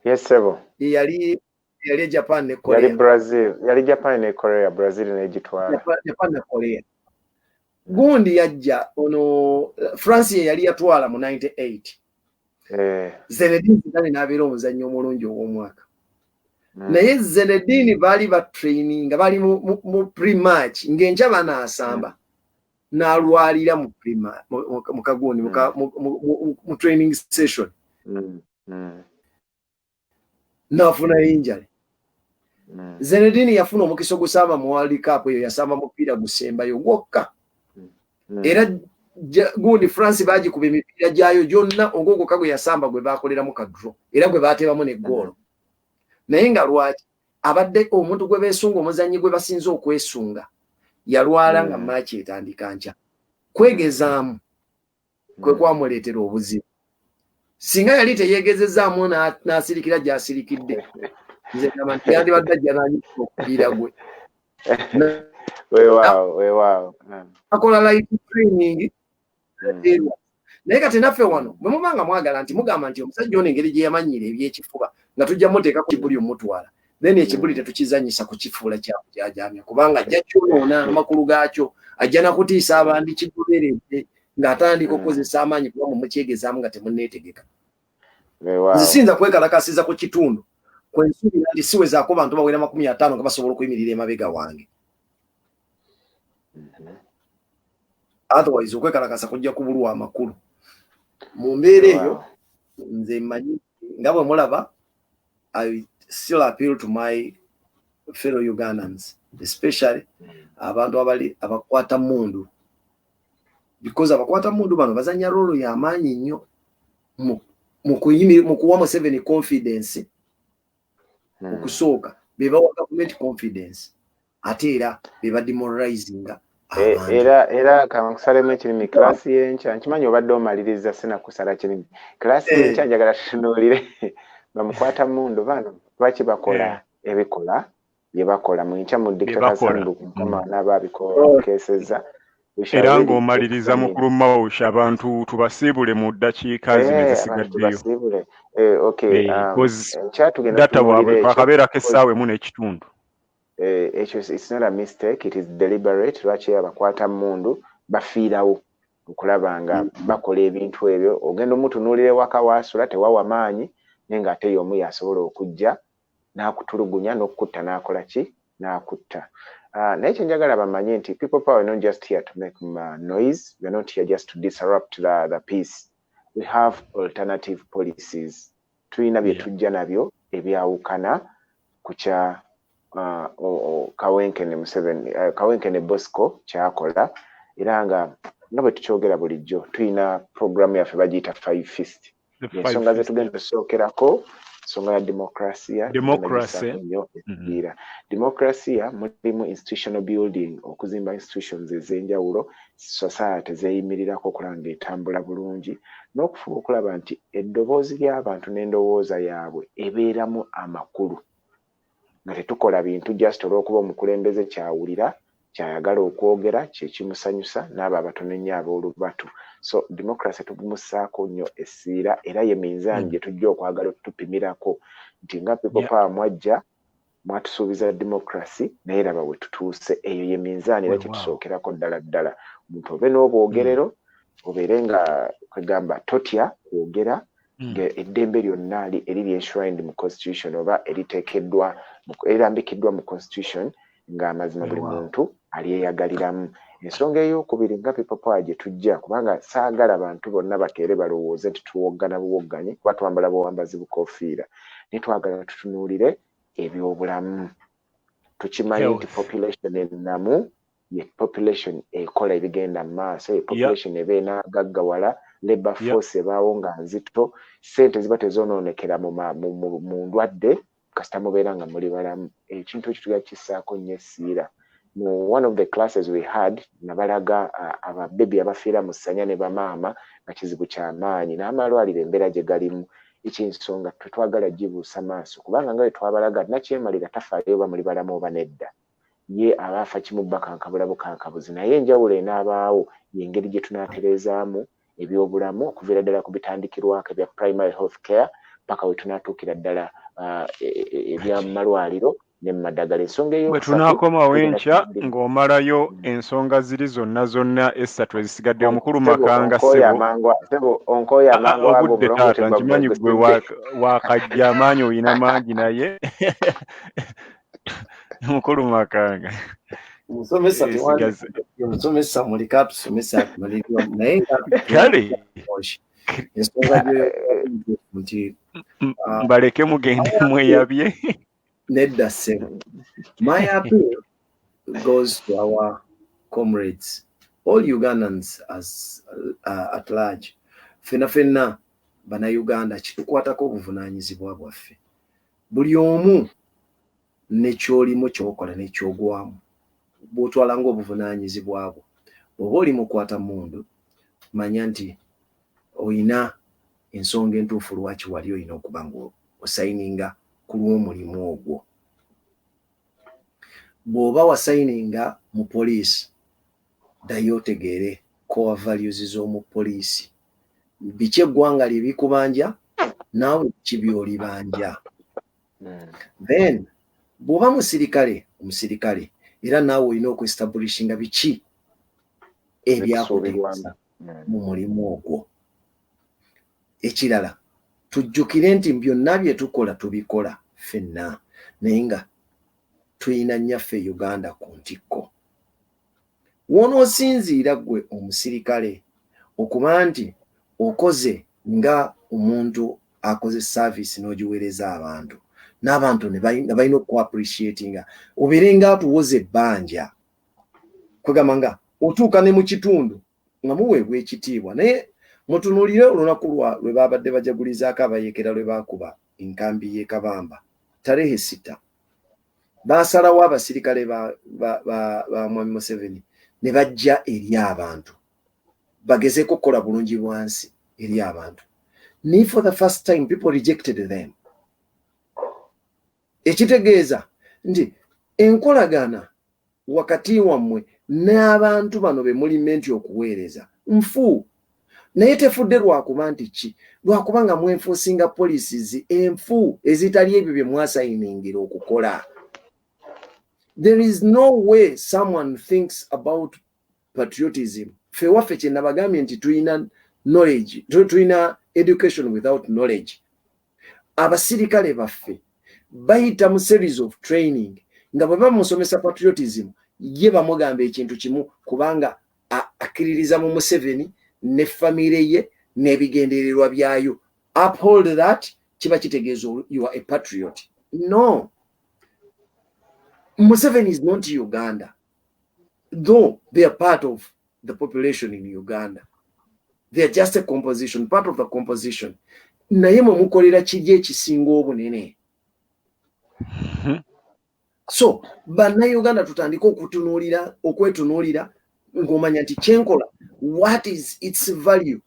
Yes, sir. Yali Japan ne Korea. Yali Brazil, yali Japan ne Korea, Brazil ne gitwala. Japan ne Korea. Gundi yajja ono France yali yatwala mu 98. Zinedine Zidane n'abeera omuzannyi omulungi ow'omwaka. Naye Zinedine baali ba training nga bali mu pre-match ng'enkya banaasamba n'alwalira mu kagundi mu training session. N'afuna injury. Zinedine yafuna omukisa ogusamba mu World Cup eyo yasamba mupiira gusembayo gwokka. Era gundi France bagikuba emipiira gyayo gyonna ogogo kagwe yasamba gwe bakolera mu kadro era gwe batebamu ne goal. Naye nga lwaki abadde omuntu gwe beesunga omuzannyi gwe basinze okwesunga yalwala nga match etandika nkya. Kwegezaamu kwe kwamuleetera obuzibu. Singa yali teyeegezezaamu n'asirikira gy'asirikidde nze ngamba nti yandibadde ajja n'anyika okupiira gwe. Weewaawo. Akola life training. Naye kati naffe wano bwe mubanga mwagala nti mugamba nti omusajja ono engeri gye yamanyira ebyekifuba nga tujja muteeka ku kibuli omutwala then ekibuli tetukizanyisa ku kifuula kyajamya kubanga ajja kyonoona amakulu gaakyo ajja nakutiisa abandi kigoberedde ng'atandika okukozesa amaanyi kuba mumukyegezaamu nga temunneetegeka. Nzisinza kwekalakasiza ku kitundu kwensuubira nti siwezaako bantu bawera 50 nga basobola okuyimirira emabega wange. Otherwise okwekalakasa kujja kubulwa amakulu. Mu mbeera eyo nze mmanyi nga bwe mulaba I still appeal to my fellow Ugandans, especially abantu abakwata mundu, because abakwata mundu bano bazanya rolo ya amaanyi nnyo mu kuwa Museveni confidence okusooka bebawa government confidence ate era beba demoralizinga. Era kankusalemu ekirimi klasi y'enkya nkimanyi obadde omaliriza sina kusala kirimi klasi y'enkya njagala tutunuulire bamukwata mundu bano lwaki bakola ebikola bye bakola mu nkya mu dictator sanduku mukama n'abaabikoseza era ng'omaliriza mukulu Mawushi abantu tubasiibule mu ddakiika zino ezisigaddeyo. Data waabwe akabeera k'essaawa emu n'ekitundu. It's not a mistake, it is deliberate. Lwaki abakwata mundu bafiirawo okulaba nga bakola ebintu ebyo ogenda omutunuulire waka waasula tewawa maanyi naye ng'ate y'omu yasobola okujja n'akutulugunya n'okutta n'akola ki n'akutta. Naye kye njagala bamanye nti people power not just here to make noise, we are not here just to disrupt the peace. We have alternative policies. Tulina bye tujja nabyo ebyawukana ku kya Kawenkene Bosco kyakola era nga bwe tukyogera bulijjo tulina programu yaffe bagiyita 5 Fist. Ensonga ze tugenda tusookerako nsonga ya demokrasia mulimu institutional building, okuzimba institutions ez'enjawulo, society zeyimirirako okulanga etambula bulungi n'okufuba okulaba nti eddoboozi ly'abantu n'endowooza yaabwe ebeeramu amakulu nga tetukola bintu just olw'okuba omukulembeze kyawulira kyayagala okwogera kyekimusanyusa n'abo abatono ennyo ab'olubatu. So democracy tugumusaako nnyo essiira era ye minzaani gye tujja okwagala otutupimirako nti nga people power mwajja mwatusuubiza democracy naye raba we tutuuse eyo ye minzaani era kyetusookerako ddala omuntu obe n'obwogerero obeere nga kwegamba totya kwogera eddembe lyonna eriri enshrined mu constitution oba eriteekeddwa erambikiddwa mu constitution ng'amazima buli muntu alyeyagaliramu. Ensonga ey'okubiri nga people power gye tujja kubanga saagala abantu bonna bakeere balowooze nti tuwoggana buwogganyi kuba twambala buwambazi bukoofiira naye twagala tutunuulire ebyobulamu. Tukimanyi nti population ennamu ye population ekola ebigenda mu maaso, ye population eba enaagaggawala, labor force ebaawo nga nzito, ssente ziba tezonoonekera mu ndwadde kasita mubeera nga muli balamu. Ekintu ekyo tuga kissaako nnyo essiira one of the classes we had nabalaga ababebi abafiira mu ssanya ne bamaama nga kizibu ky'amaanyi n'amalwaliro embeera gye galimu ekyensonga tetwagala gibuusa maaso kubanga nga bwe twabalaga nakyemalira tafaayo oba muli balamu oba nedda ye abaafa kimu bakankabula bukankabuzi naye enjawulo enaabaawo y'engeri gye tunaatereezaamu ebyobulamu okuviira ddala ku bitandikirwako ebya primary health care paka we tunaatuukira ddala ebyamalwaliro ne mumadagala ensonga eyo bwe tunaakomawo enkya ng'omalayo ensonga ziri zonna essatu ezisigadde omukulu Makanga Sebo onkoya amangu obudde taata nkimanyi gwe wakajja amaanyi oyina mangi naye mukulu Makanga umusomesa mulika tusomesa naye kale nti mbaleke mugende mweyabye nedda ssebo. My appeal goes to our comrades, all Ugandans at large. Fenna bana Uganda kitukwatako obuvunaanyizibwa bwaffe. Buli omu nekyolimu kyokola nekyogwamu bw'otwala ng'obuvunaanyizibwa bwo. Oba oli mukwata mundu manya nti oyina ensonga entuufu lwaki wali oyina okuba ng'osayininga ku lw'omulimu ogwo. Bw'oba wasayininga mu poliisi ddayo otegeere core values z'omu poliisi biki eggwanga lye bikubanja naawe biki by'olibanja. Then bw'oba omusirikale era naawe olina okweestablishinga biki ebyakutegeeza mu mulimu ogwo. Ekirala tujjukire nti byonna bye tukola tubikola ffenna naye nga tuyina nnyaffe Uganda ku ntikko. Wonoosinziira ggwe omusirikale okuba nti okoze nga omuntu akoze service n'ogiweereza abantu n'abantu ne balina okuappreciatinga obeere nga atuwoza ebbanja kwegamba nga otuuka ne mu kitundu nga muweebwa ekitiibwa. Naye mutunuulire olunaku lwe babadde bajagulizaako abayeekera lwe baakuba enkambi y'e Kabamba Tarehe 6 baasalawo abasirikale ba Mwami Museveni ne bajja eri abantu bagezeeko okukola bulungi bwansi eri abantu. Ni for the first time people rejected them. Ekitegeeza nti enkolagana wakati wammwe n'abantu bano be mulimenti okuweereza nfu. Naye tefudde lwakuba nti ki? Lwakubanga mwenfuusinga policies enfu ezitali ebyo bye mwasayiningira okukola. There is no way someone thinks about patriotism. Fe waffe kye nabagambye nti tuyina knowledge, tuyina education without knowledge. Abasirikale baffe bayita mu series of training nga bwe bamusomesa patriotism ye bamugamba ekintu kimu kubanga akkiririza mu Museveni ne famire ye n'ebigendererwa byayo. Uphold that, kiba kitegeeza you are a patriot. No. Museveni is not Uganda, though they are part of the population in Uganda. They are just a composition, part of the composition. Naye mwe mukolera kiri ekisinga obunene. So, bannayuganda tutandika okwetunuulira ng'omanya nti kyenkola, what is its value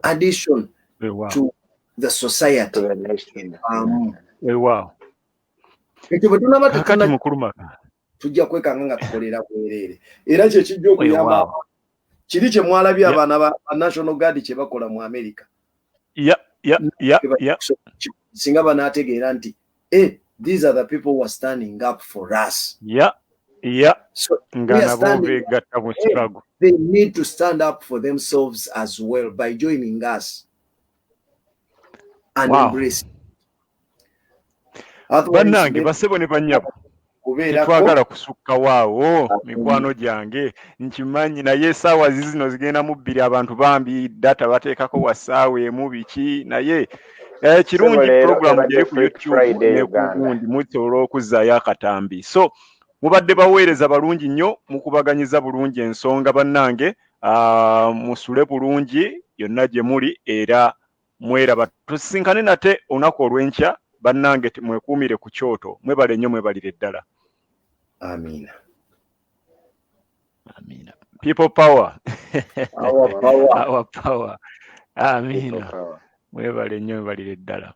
addition to the society. Wow. Ekyo bwe tunaba Kakati mukulu Makanga tujja kwekanga nga tukolera bwereere. Era kye kijja okuyamba kiri kye mwalabye abaana ba National Guard kye bakola mu America. Singa banaategeera nti these are the people who are standing up for us. So they need to stand up for themselves as well by joining us and embrace. Bannange basebo ne bannyabo twagala kusukka waawo mikwano gyange nkimanyi naye essaawa zino zigenda mu bbiri abantu bambi data bateekako wasaawa emu biki naye kirungi program gyeri ku YouTube ne kugundi musobola okuzzaayo akatambi. So mubadde baweereza balungi nnyo mukubaganyiza bulungi ensonga bannange musule bulungi yonna gye muli era mweraba. Tusisinkane nate olunaku olw'enkya bannange mwekuumire ku kyoto mwebale nnyo mwebalire ddala. Amina. Amina. People power. Our power. Our power. Amina. People power. Mwebale nnyo mbalire ddala.